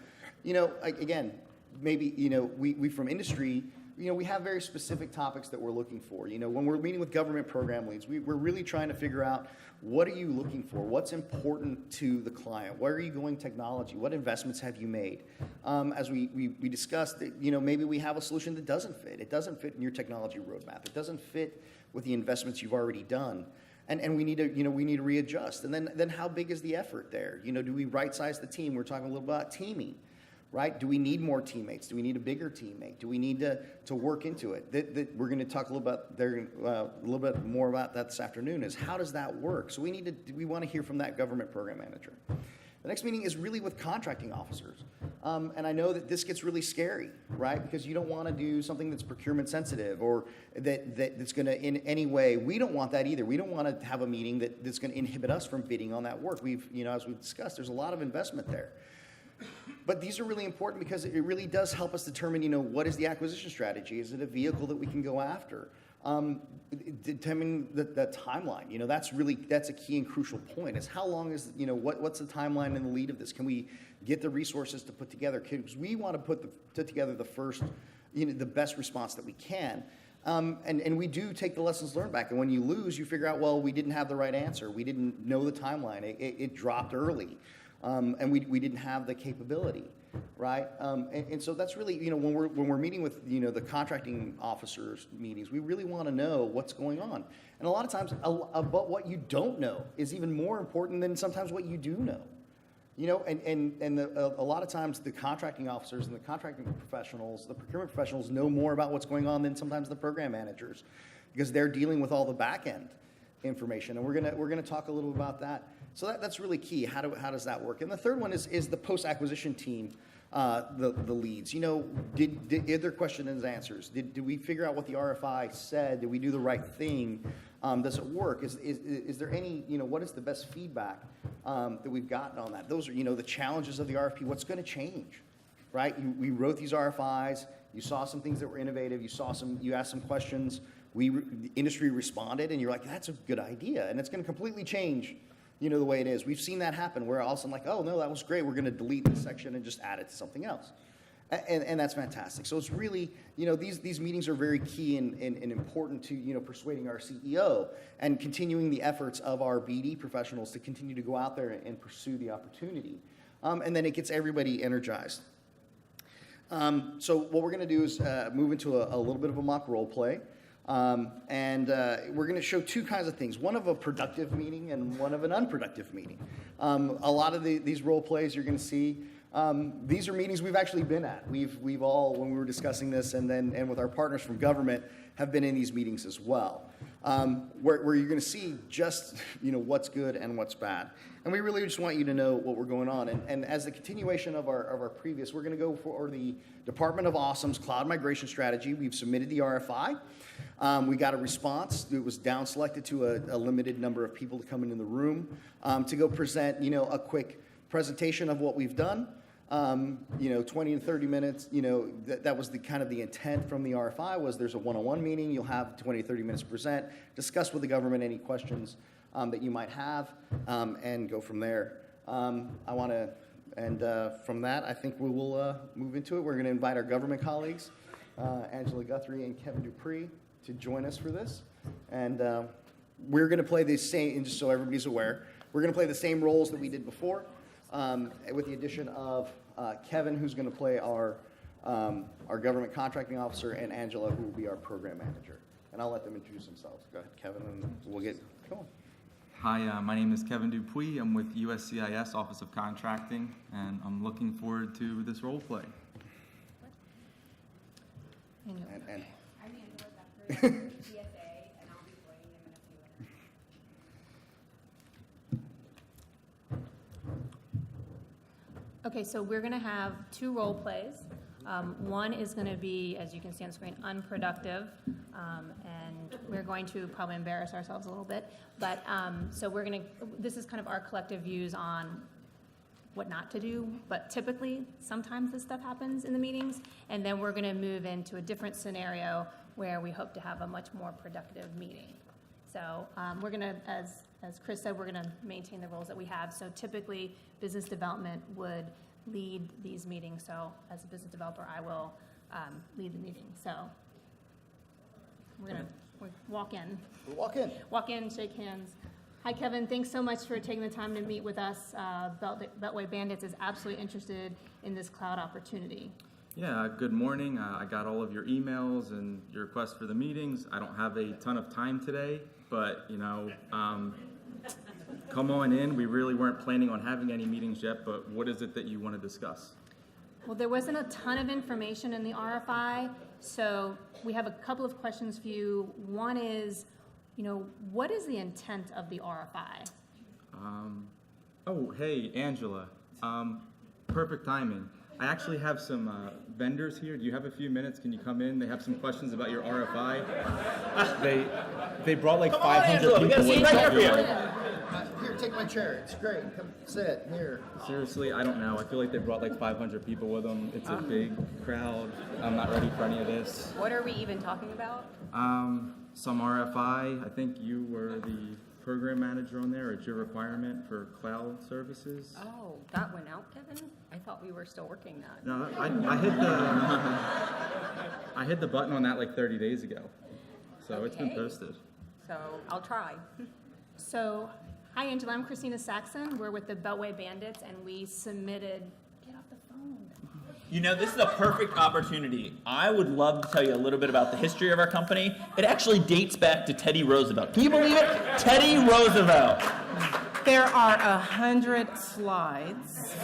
Again, maybe, we from industry, we have very specific topics that we're looking for. When we're meeting with government program leads, we're really trying to figure out what are you looking for? What's important to the client? Where are you going technology? What investments have you made? As we discussed, maybe we have a solution that doesn't fit. It doesn't fit in your technology roadmap. It doesn't fit with the investments you've already done. And we need to readjust. And then how big is the effort there? Do we right size the team? We're talking a little about teaming. Right? Do we need more teammates? Do we need a bigger teammate? Do we need to work into it? We're going to talk a little bit more about that this afternoon. Is how does that work? So we want to hear from that government program manager. The next meeting is really with contracting officers, and I know that this gets really scary, right? Because you don't want to do something that's procurement sensitive or that's going to in any way. We don't want that either. We don't want to have a meeting that's going to inhibit us from bidding on that work. As we've discussed, there's a lot of investment there. But these are really important because it really does help us determine, what is the acquisition strategy? Is it a vehicle that we can go after? Determining the timeline, that's a key and crucial point. Is how long is, what's the timeline and the lead of this? Can we get the resources to put together? Because we want to put together the first, the best response that we can. And we do take the lessons learned back. And when you lose, you figure out, well, we didn't have the right answer. We didn't know the timeline. It dropped early. And we didn't have the capability, right? And so that's really, when we're meeting with, the contracting officers meetings, we really want to know what's going on. And a lot of times, but what you don't know is even more important than sometimes what you do know. A lot of times the contracting officers and the contracting professionals, the procurement professionals know more about what's going on than sometimes the program managers, because they're dealing with all the back end information. And we're gonna talk a little about that. So that's really key. How does that work? And the third one is the post-acquisition team, the leads. Did their questions and answers? Did we figure out what the RFI said? Did we do the right thing? Does it work? Is there any, what is the best feedback that we've gotten on that? Those are, the challenges of the RFP. What's going to change, right? We wrote these RFIs. You saw some things that were innovative. You asked some questions. The industry responded, and you're like, that's a good idea. And it's going to completely change you know, the way it is. We've seen that happen where all of a sudden like, oh, no, that was great. We're going to delete this section and just add it to something else. And that's fantastic. So it's really, you know, these meetings are very key and important to, you know, persuading our CEO and continuing the efforts of our BD professionals to continue to go out there and pursue the opportunity. And then it gets everybody energized. So what we're going to do is move into a little bit of a mock role play. And we're going to show two kinds of things, one of a productive meeting and one of an unproductive meeting. A lot of these role plays you're going to see, these are meetings we've actually been at. We've all, when we were discussing this and with our partners from government, have been in these meetings as well, where you're going to see just, you know, what's good and what's bad. And we really just want you to know what we're going on. And as the continuation of our previous, we're going to go for the Department of Awesome's cloud migration strategy. We've submitted the RFI. We got a response. It was down selected to a limited number of people to come into the room to go present, you know, a quick presentation of what we've done. You know, 20 to 30 minutes, you know, that was the kind of the intent from the RFI was there's a one-on-one meeting. You'll have 20 to 30 minutes to present, discuss with the government any questions that you might have, and go from there. From that, I think we will move into it. We're going to invite our government colleagues, Angela Guthrie and Kevin Dupree, to join us for this. And we're going to play the same, and just so everybody's aware, we're going to play the same roles that we did before, with the addition of Kevin, who's going to play our government contracting officer, and Angela, who will be our program manager. And I'll let them introduce themselves. Go ahead, Kevin, and we'll get going. Hi, my name is Kevin Dupuis. I'm with USCIS Office of Contracting, and I'm looking forward to this role play. And I'm Angela Guthrie, GSA, and I'll be joining them in a few minutes. Okay, so we're going to have two role plays. One is going to be, as you can see on the screen, unproductive, and we're going to probably embarrass ourselves a little bit. But so we're going to, this is kind of our collective views on what not to do, but typically, sometimes this stuff happens in the meetings, and then we're going to move into a different scenario where we hope to have a much more productive meeting. So we're going to, as Chris said, we're going to maintain the roles that we have. So typically, business development would lead these meetings. So as a business developer, I will lead the meeting. So we're going to walk in. walk in. Walk in, shake hands. Hi, Kevin. Thanks so much for taking the time to meet with us. Beltway Bandits is absolutely interested in this cloud opportunity. Yeah, good morning. I got all of your emails and your requests for the meetings. I don't have a ton of time today, but, you know, come on in. We really weren't planning on having any meetings yet, but what is it that you want to discuss? Well, there wasn't a ton of information in the RFI, so we have a couple of questions for you. One is, you know, what is the intent of the RFI? Oh, hey, Angela. Perfect timing. I actually have some vendors here. Do you have a few minutes? Can you come in? They have some questions about your RFI. They brought like 500 people with them. Here, take my chair. It's great. Come sit here. Seriously, I don't know. I feel like they brought like 500 people with them. It's a big crowd. I'm not ready for any of this. What are we even talking about? Some RFI. I think you were the program manager on there. It's your requirement for cloud services. Oh, that went out, Kevin? I thought we were still working that. No, I hit the button on that like 30 days ago. So It's been Okay. posted. So I'll try. So, hi, Angela. I'm Christina Saxon. We're with the Beltway Bandits, and we submitted. Get off the phone. You know, this is a perfect opportunity. I would love to tell you a little bit about the history of our company. It actually dates back to Teddy Roosevelt. Can you believe it? Teddy Roosevelt. There are 100 slides.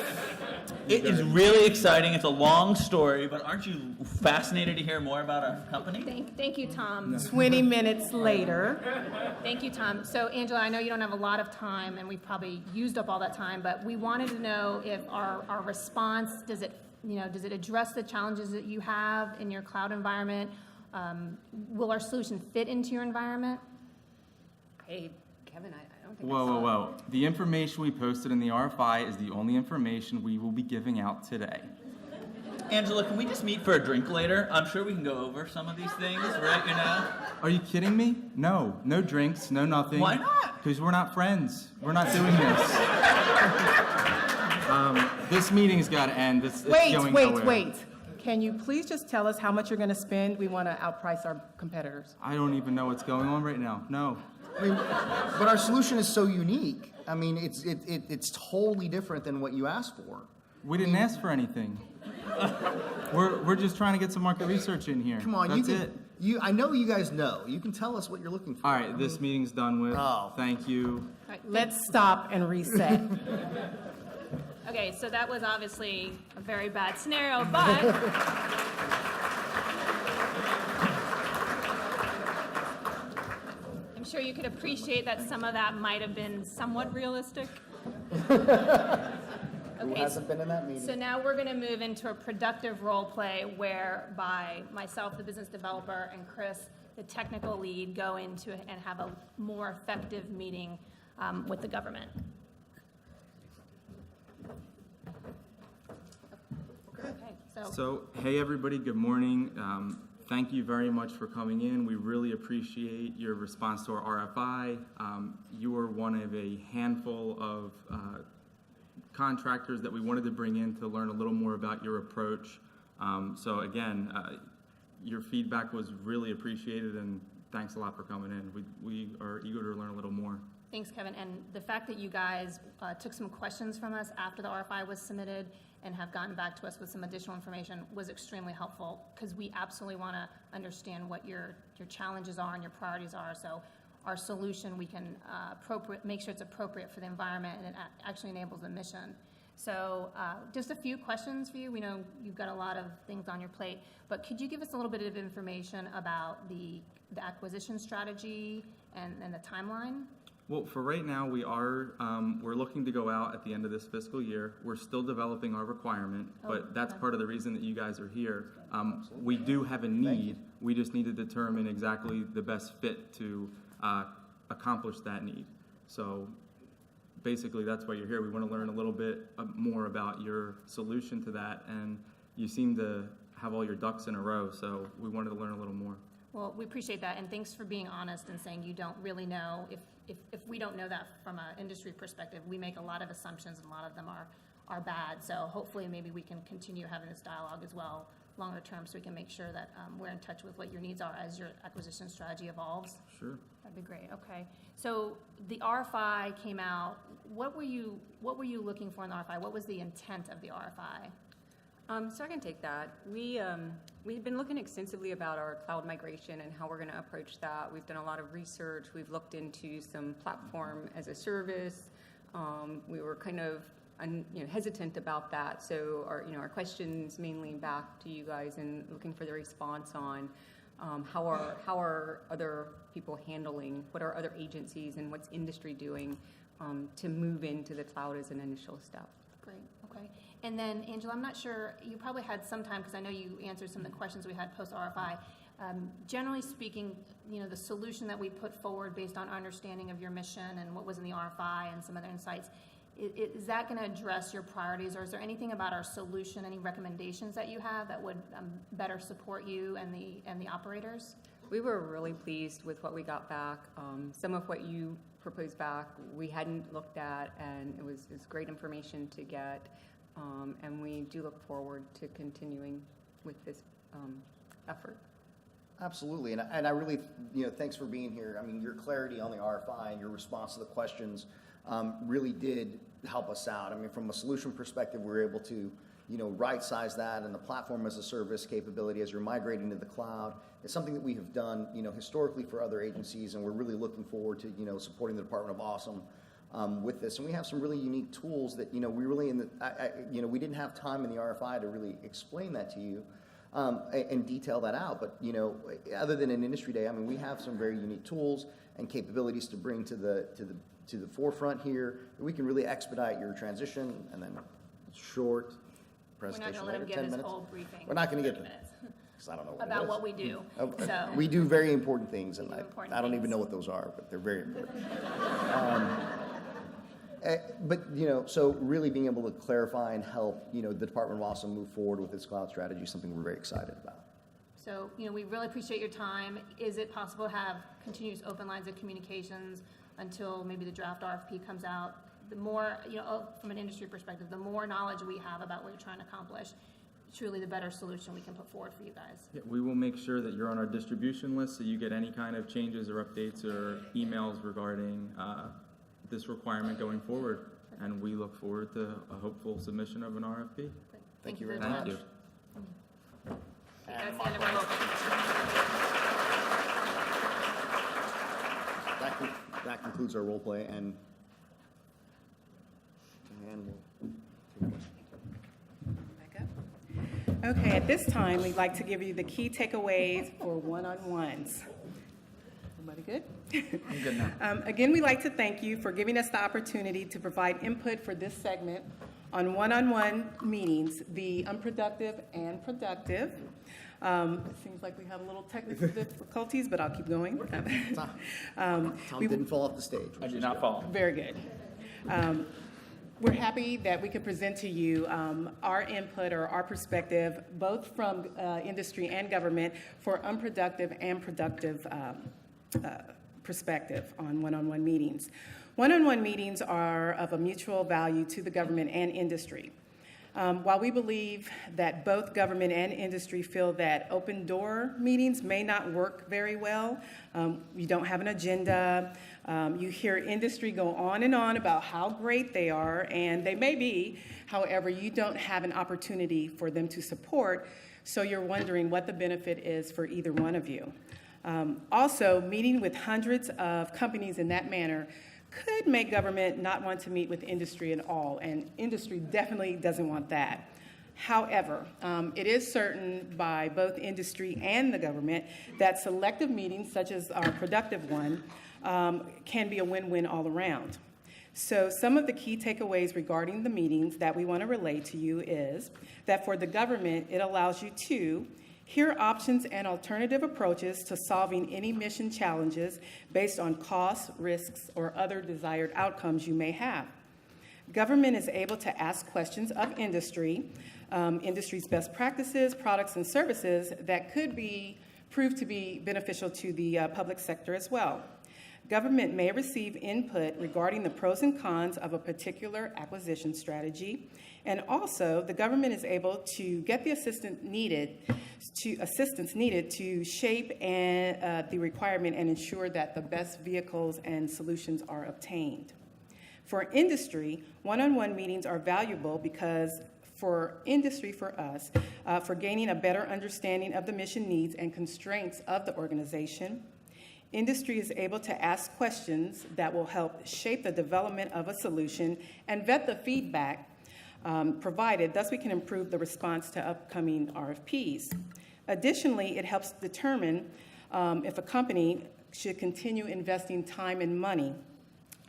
It is really exciting. It's a long story, but aren't you fascinated to hear more about our company? Thank you, Tom. 20 minutes later. Thank you, Tom. So, Angela, I know you don't have a lot of time, and we've probably used up all that time, but we wanted to know if our response, does it address the challenges that you have in your cloud environment? Will our solution fit into your environment? Hey, Kevin, I don't think I saw Whoa. The information we posted in the RFI is the only information we will be giving out today. Angela, can we just meet for a drink later? I'm sure we can go over some of these things, right, you know? Are you kidding me? No. No drinks, no nothing. Why not? Because we're not friends. We're not doing this. This meeting's got to end. It's going nowhere. Wait. Can you please just tell us how much you're going to spend? We want to outprice our competitors. I don't even know what's going on right now. No. I mean, but our solution is so unique. I mean, it's totally different than what you asked for. We didn't ask for anything. We're just trying to get some market research in here. Come on, That's it. I know you guys know. You can tell us what you're looking for. All right, this meeting's done with. Oh. Thank you. Let's stop and reset. Okay, so that was obviously a very bad scenario, but I'm sure you could appreciate that some of that might have been somewhat realistic. Who hasn't been in that meeting? So now we're going to move into a productive role play whereby myself, the business developer, and Chris, the technical lead, go into and have a more effective meeting with the government. Okay, So, hey everybody, good morning. Thank you very much for coming in. We really appreciate your response to our RFI. You are one of a handful of contractors that we wanted to bring in to learn a little more about your approach. So again, your feedback was really appreciated, and thanks a lot for coming in. We are eager to learn a little more. Thanks, Kevin. And the fact that you guys took some questions from us after the RFI was submitted and have gotten back to us with some additional information was extremely helpful, because we absolutely want to understand what your challenges are and your priorities are. So our solution, we can make sure it's appropriate for the environment and it actually enables the mission. So just a few questions for you. We know you've got a lot of things on your plate, but could you give us a little bit of information about the acquisition strategy and the timeline? Well, for right now, we're looking to go out at the end of this fiscal year. We're still developing our requirement, but that's part of the reason that you guys are here. We do have a need. We just need to determine exactly the best fit to accomplish that need. So basically, that's why you're here. We want to learn a little bit more about your solution to that, and you seem to have all your ducks in a row, so we wanted to learn a little more. Well, we appreciate that, and thanks for being honest and saying you don't really know. If we don't know that from an industry perspective, we make a lot of assumptions, and a lot of them are bad. So hopefully maybe we can continue having this dialogue as well longer term, so we can make sure that we're in touch with what your needs are as your acquisition strategy evolves. Sure. That'd be great. Okay. So the RFI came out. What were you looking for in the RFI? What was the intent of the RFI? So I can take that. We've been looking extensively about our cloud migration and how we're going to approach that. We've done a lot of research. We've looked into some platform as a service. We were kind of hesitant about that. So our questions mainly back to you guys and looking for the response on how are other people handling, what are other agencies and what's industry doing to move into the cloud as an initial step. Great. Okay. And then, Angela, I'm not sure, you probably had some time, because I know you answered some of the questions we had post-RFI. Generally speaking, the solution that we put forward based on understanding of your mission and what was in the RFI and some other insights, is that going to address your priorities, or is there anything about our solution, any recommendations that you have that would better support you and the operators? We were really pleased with what we got back. Some of what you proposed back we hadn't looked at, and it was great information to get. And we do look forward to continuing with this effort. Absolutely, and I really, thanks for being here. I mean, your clarity on the RFI and your response to the questions really did help us out. I mean, from a solution perspective, we were able to, right-size that, and the platform as a service capability as you're migrating to the cloud. It's something that we have done, historically for other agencies, and we're really looking forward to, supporting the Department of Awesome with this. And we have some really unique tools that, we really, we didn't have time in the RFI to really explain that to you and detail that out. But, other than an industry day, I mean, we have some very unique tools and capabilities to bring to the forefront here. We can really expedite your transition, and then short presentation. We're not going to let him 10 give his minutes. whole briefing. We're not going to get minutes. Because I don't know what About it is. what we do. So. We do very important things, and We do important I don't things. even know what those are, but they're very important. But, you know, so really being able to clarify and help, you know, the Department of Awesome move forward with its cloud strategy is something we're very excited about. So, you know, we really appreciate your time. Is it possible to have continuous open lines of communications until maybe the draft RFP comes out? The more, you know, from an industry perspective, the more knowledge we have about what you're trying to accomplish, truly the better solution we can put forward for you guys. Yeah, we will make sure that you're on our distribution list so you get any kind of changes or updates or emails regarding this requirement going forward. And we look forward to a hopeful submission of an RFP. Great. Thank you very much. Thank you. That's the end of our roll. That concludes our role play, and we'll take questions. Back up. Okay, at this time, we'd like to give you the key takeaways for one-on-ones. Everybody good? I'm good now. Again, we'd like to thank you for giving us the opportunity to provide input for this segment on one-on-one meetings, the unproductive and productive. It seems like we have a little technical difficulties, but I'll keep going. Tom didn't fall off the stage. I did not fall. Very good. We're happy that we can present to you our input or our perspective, both from industry and government, for unproductive and productive perspective on one-on-one meetings. One-on-one meetings are of a mutual value to the government and industry. While we believe that both government and industry feel that open door meetings may not work very well, you don't have an agenda, you hear industry go on and on about how great they are, and they may be, however, you don't have an opportunity for them to support, so you're wondering what the benefit is for either one of you. Also, meeting with hundreds of companies in that manner could make government not want to meet with industry at all, and industry definitely doesn't want that. However, it is certain by both industry and the government that selective meetings, such as our productive one, can be a win-win all around. So some of the key takeaways regarding the meetings that we want to relay to you is that for the government, it allows you to hear options and alternative approaches to solving any mission challenges based on costs, risks, or other desired outcomes you may have. Government is able to ask questions of industry, industry's best practices, products, and services that could prove to be beneficial to the public sector as well. Government may receive input regarding the pros and cons of a particular acquisition strategy, and also the government is able to get the assistance needed to shape the requirement and ensure that the best vehicles and solutions are obtained. For industry, one-on-one meetings are valuable because for industry, for us, for gaining a better understanding of the mission needs and constraints of the organization, industry is able to ask questions that will help shape the development of a solution and vet the feedback provided. Thus, we can improve the response to upcoming RFPs. Additionally, it helps determine if a company should continue investing time and money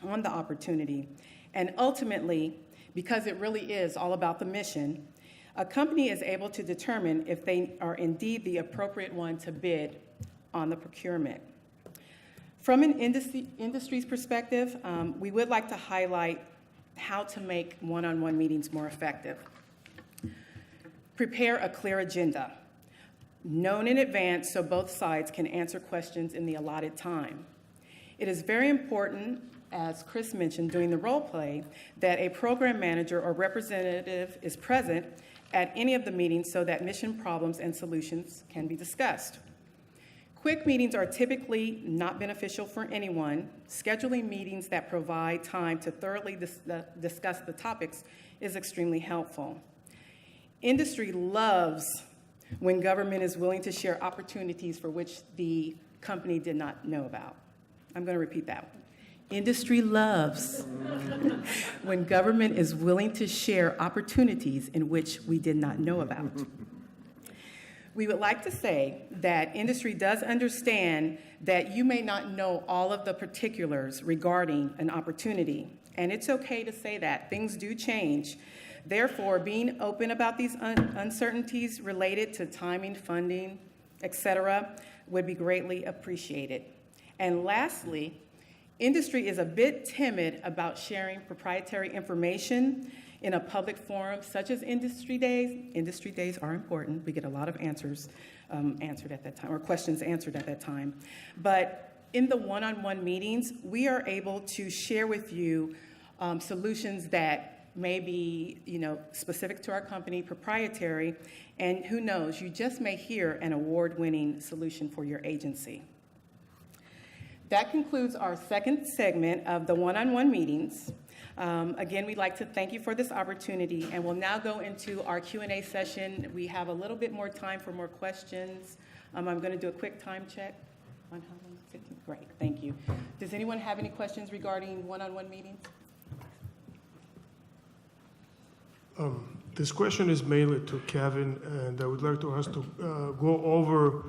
on the opportunity. And ultimately, because it really is all about the mission, a company is able to determine if they are indeed the appropriate one to bid on the procurement. From an industry's perspective, we would like to highlight how to make one-on-one meetings more effective. Prepare a clear agenda, known in advance so both sides can answer questions in the allotted time. It is very important, as Chris mentioned during the role play, that a program manager or representative is present at any of the meetings so that mission problems and solutions can be discussed. Quick meetings are typically not beneficial for anyone. Scheduling meetings that provide time to thoroughly discuss the topics is extremely helpful. Industry loves when government is willing to share opportunities for which the company did not know about. I'm going to repeat that one. Industry loves when government is willing to share opportunities in which we did not know about. We would like to say that industry does understand that you may not know all of the particulars regarding an opportunity, and it's okay to say that. Things do change. Therefore, being open about these uncertainties related to timing, funding, etc., would be greatly appreciated. And lastly, industry is a bit timid about sharing proprietary information in a public forum such as industry days. Industry days are important. We get a lot of answers answered at that time, or questions answered at that time. But in the one-on-one meetings, we are able to share with you solutions that may be, specific to our company, proprietary, and who knows, you just may hear an award-winning solution for your agency. That concludes our second segment of the one-on-one meetings. Again, we'd like to thank you for this opportunity, and we'll now go into our Q&A session. We have a little bit more time for more questions. I'm going to do a quick time check on how long it's taking. Great, thank you. Does anyone have any questions regarding one-on-one meetings? This question is mainly to Kevin, and I would like to ask to go over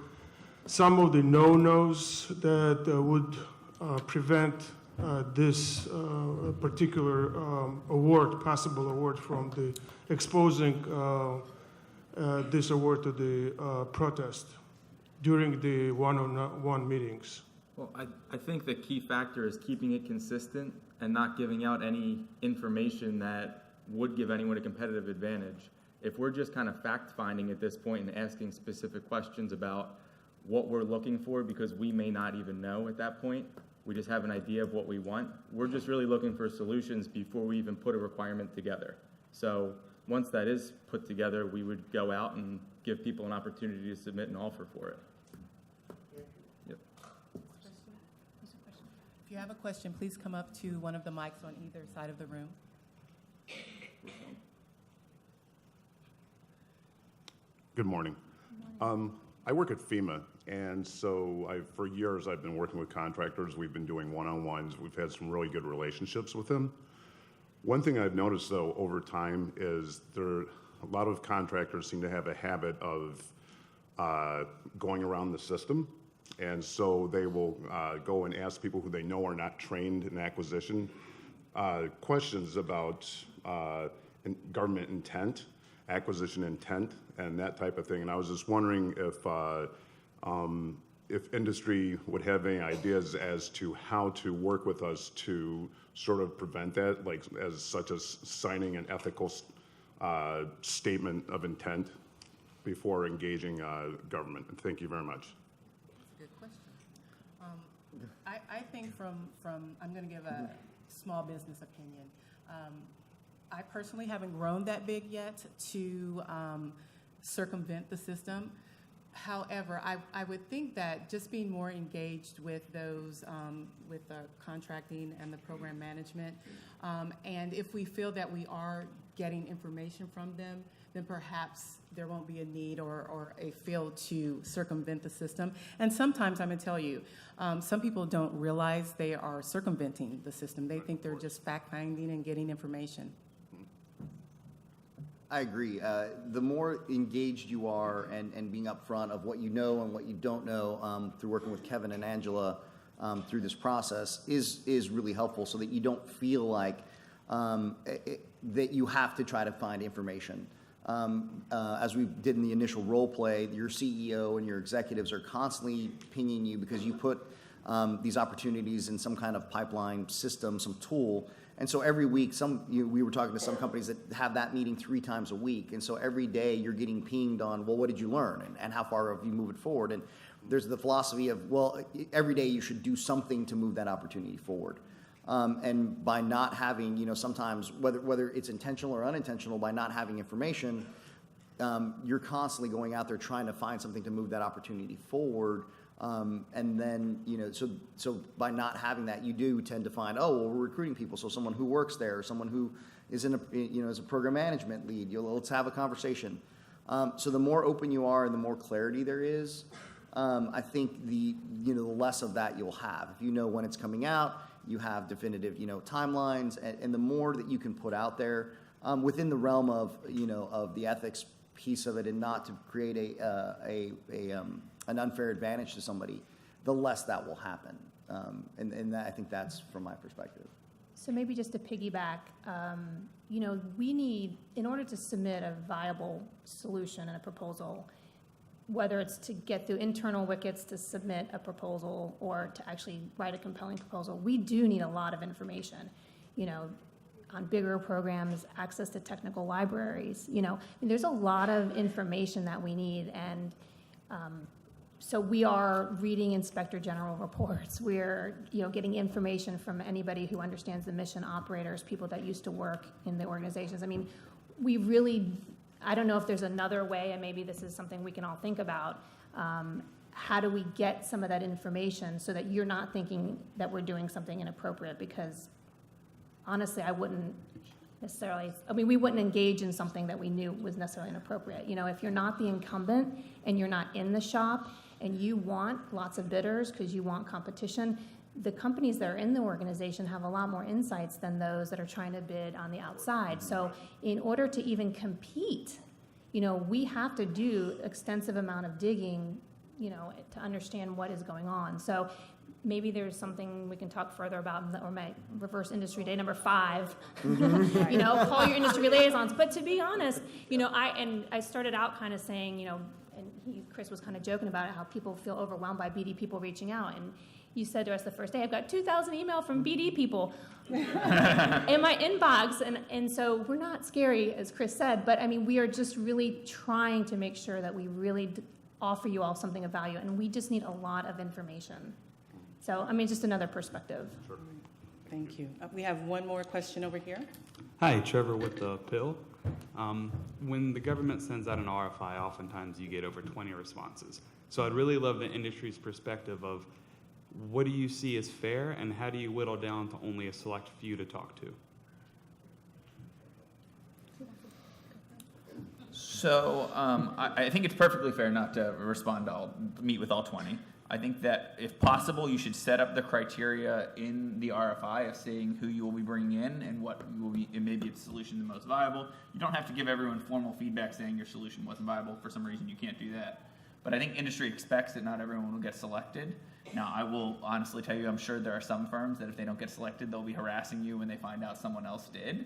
some of the no-nos that would prevent this particular possible award from the exposing this award to the protest during the one-on-one meetings. Well, I think the key factor is keeping it consistent and not giving out any information that would give anyone a competitive advantage. If we're just kind of fact-finding at this point and asking specific questions about what we're looking for, because we may not even know at that point, we just have an idea of what we want, we're just really looking for solutions before we even put a requirement together. So once that is put together, we would go out and give people an opportunity to submit an offer for it. Yep. If you have a question, please come up to one of the mics on either side of the room. Good morning. I work at FEMA, and so for years I've been working with contractors. We've been doing one-on-ones. We've had some really good relationships with them. One thing I've noticed, though, over time is a lot of contractors seem to have a habit of going around the system, and so they will go and ask people who they know are not trained in acquisition questions about government intent, acquisition intent, and that type of thing. And I was just wondering if industry would have any ideas as to how to work with us to sort of prevent that, like such as signing an ethical statement of intent before engaging government. Thank you very much. Good question. I think from I'm going to give a small business opinion. I personally haven't grown that big yet to circumvent the system. However, I would think that just being more engaged with those, with the contracting and the program management, and if we feel that we are getting information from them, then perhaps there won't be a need or a feel to circumvent the system. And sometimes I'm going to tell you, some people don't realize they are circumventing the system. They think they're just fact-finding and getting information. I agree. The more engaged you are and being upfront of what you know and what you don't know through working with Kevin and Angela through this process is really helpful, so that you don't feel like that you have to try to find information. As we did in the initial role play, your CEO and your executives are constantly pinging you because you put these opportunities in some kind of pipeline system, some tool. And so every week, we were talking to some companies that have that meeting 3 times a week. And so every day you're getting pinged on, well, what did you learn? And how far have you moved forward? And there's the philosophy of, well, every day you should do something to move that opportunity forward. And by not having, sometimes, whether it's intentional or unintentional, by not having information, you're constantly going out there trying to find something to move that opportunity forward. And then, so by not having that, you do tend to find, oh, well, we're recruiting people. So someone who works there, someone who is is a program management lead, let's have a conversation. So the more open you are and the more clarity there is, I think the less of that you'll have. If you know when it's coming out, you have definitive, timelines, and the more that you can put out there within the realm of, of the ethics piece of it, and not to create an unfair advantage to somebody, the less that will happen. And that, I think that's from my perspective. So maybe just to piggyback, we need, in order to submit a viable solution and a proposal, whether it's to get through internal wickets to submit a proposal or to actually write a compelling proposal, we do need a lot of information, on bigger programs, access to technical libraries, there's a lot of information that we need. And so we are reading Inspector General reports. We're, getting information from anybody who understands the mission, operators, people that used to work in the organizations. We really, I don't know if there's another way, and maybe this is something we can all think about. How do we get some of that information so that you're not thinking that we're doing something inappropriate? Because honestly, I wouldn't necessarily, we wouldn't engage in something that we knew was necessarily inappropriate. If you're not the incumbent and you're not in the shop and you want lots of bidders because you want competition, the companies that are in the organization have a lot more insights than those that are trying to bid on the outside. So in order to even compete, we have to do extensive amount of digging, to understand what is going on. So maybe there's something we can talk further about, or my reverse industry day number 5, call your industry liaisons. But to be honest, I started out kind of saying, and Chris was kind of joking about it, how people feel overwhelmed by BD people reaching out. And you said to us the first day, I've got 2,000 email from BD people in my inbox. And so we're not scary, as Chris said, but we are just really trying to make sure that we really offer you all something of value. And we just need a lot of information. So, just another perspective. Sure. Thank you. We have one more question over here. Hi, Trevor with the Pill. When the government sends out an RFI, oftentimes you get over 20 responses. So I'd really love the industry's perspective of what do you see as fair, and how do you whittle down to only a select few to talk to? So I think it's perfectly fair not to respond to meet with all 20. I think that if possible, you should set up the criteria in the RFI of saying who you will be bringing in and what will be, and maybe it's solution the most viable. You don't have to give everyone formal feedback saying your solution wasn't viable. For some reason, you can't do that. But I think industry expects that not everyone will get selected. Now, I will honestly tell you, I'm sure there are some firms that if they don't get selected, they'll be harassing you when they find out someone else did.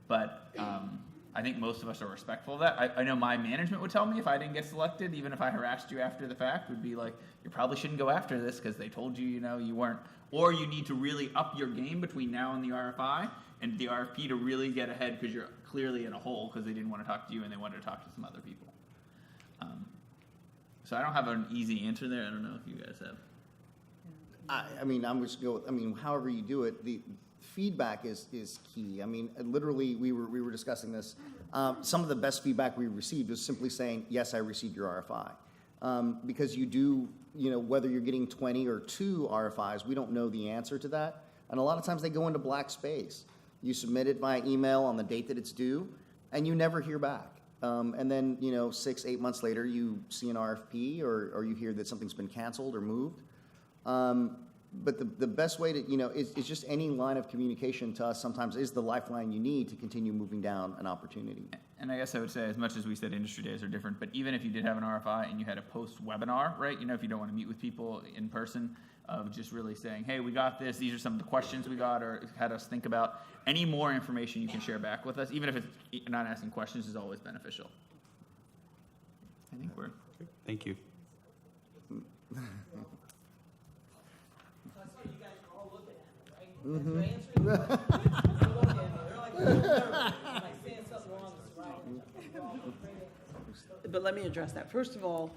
But I think most of us are respectful of that. I know my management would tell me if I didn't get selected, even if I harassed you after the fact, would be like, you probably shouldn't go after this because they told you, you weren't. Or you need to really up your game between now and the RFI and the RFP to really get ahead because you're clearly in a hole because they didn't want to talk to you and they wanted to talk to some other people. So I don't have an easy answer there. I don't know if you guys have. I'm just however you do it, the feedback is key. Literally, we were discussing this. Some of the best feedback we received was simply saying, yes, I received your RFI. Because you do, whether you're getting 20 or 2 RFIs, we don't know the answer to that. And a lot of times they go into black space. You submit it by email on the date that it's due, and you never hear back. And then, 6-8 months later, you see an RFP or you hear that something's been canceled or moved. But the best way to, is just any line of communication to us sometimes is the lifeline you need to continue moving down an opportunity. And I guess I would say, as much as we said industry days are different, but even if you did have an RFI and you had a post-webinar, right? If you don't want to meet with people in person, of just really saying, hey, we got this, these are some of the questions we got, or had us think about. Any more information you can share back with us, even if it's not asking questions, is always beneficial. I think we're... Thank you. But let me address that. First of all,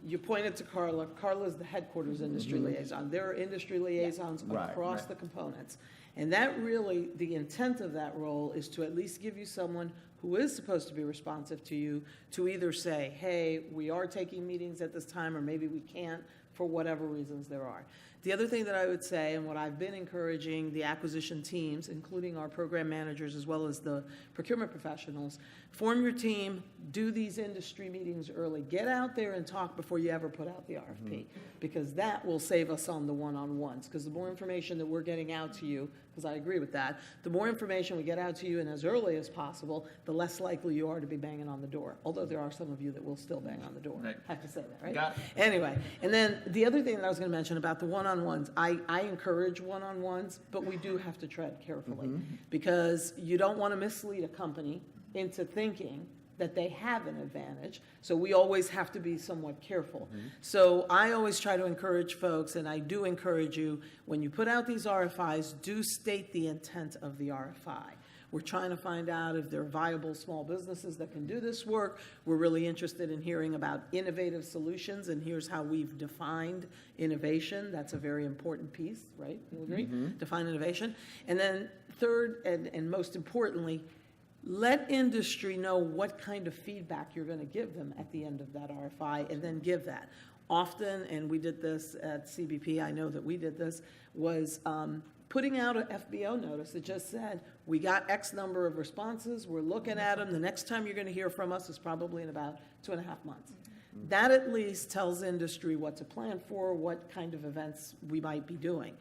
you pointed to Carla. Carla is the headquarters industry liaison. There are industry liaisons across the components. And that really, the intent of that role is to at least give you someone who is supposed to be responsive to you to either say, hey, we are taking meetings at this time, or maybe we can't for whatever reasons there are. The other thing that I would say, and what I've been encouraging the acquisition teams, including our program managers as well as the procurement professionals, form your team, do these industry meetings early. Get out there and talk before you ever put out the RFP, because that will save us on the one-on-ones. Because the more information that we're getting out to you, because I agree with that, the more information we get out to you and as early as possible, the less likely you are to be banging on the door. Although there are some of you that will still bang on the door. Right. I have to say that, right? Got it. Anyway, and then the other thing that I was going to mention about the one-on-ones, I encourage one-on-ones, but we do have to tread carefully because you don't want to mislead a company into thinking that they have an advantage. So we always have to be somewhat careful. So I always try to encourage folks, and I do encourage you, when you put out these RFIs, do state the intent of the RFI. We're trying to find out if there are viable small businesses that can do this work. We're really interested in hearing about innovative solutions, and here's how we've defined innovation. That's a very important piece, right? You agree? Define innovation. And then third, and most importantly, let industry know what kind of feedback you're going to give them at the end of that RFI, and then give that. Often, and we did this at CBP, I know that we did this, was putting out an FBO notice that just said, we got X number of responses, we're looking at them, the next time you're going to hear from us is probably in about 2.5 months. That at least tells industry what to plan for, what kind of events we might be doing.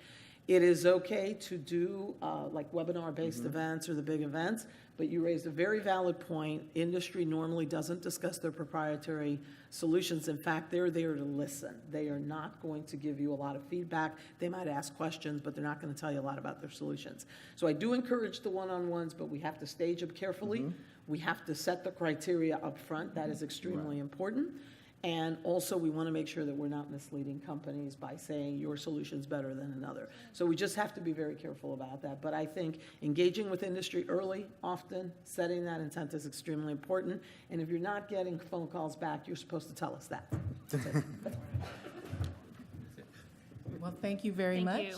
It is okay to do like webinar-based events or the big events, but you raised a very valid point. Industry normally doesn't discuss their proprietary solutions. In fact, they're there to listen. They are not going to give you a lot of feedback. They might ask questions, but they're not going to tell you a lot about their solutions. So I do encourage the one-on-ones, but we have to stage them carefully. We have to set the criteria up front. That is extremely important. And also, we want to make sure that we're not misleading companies by saying your solution's better than another. So we just have to be very careful about that. But I think engaging with industry early, often, setting that intent is extremely important. And if you're not getting phone calls back, you're supposed to tell us that. Well, thank you very Thank much. you.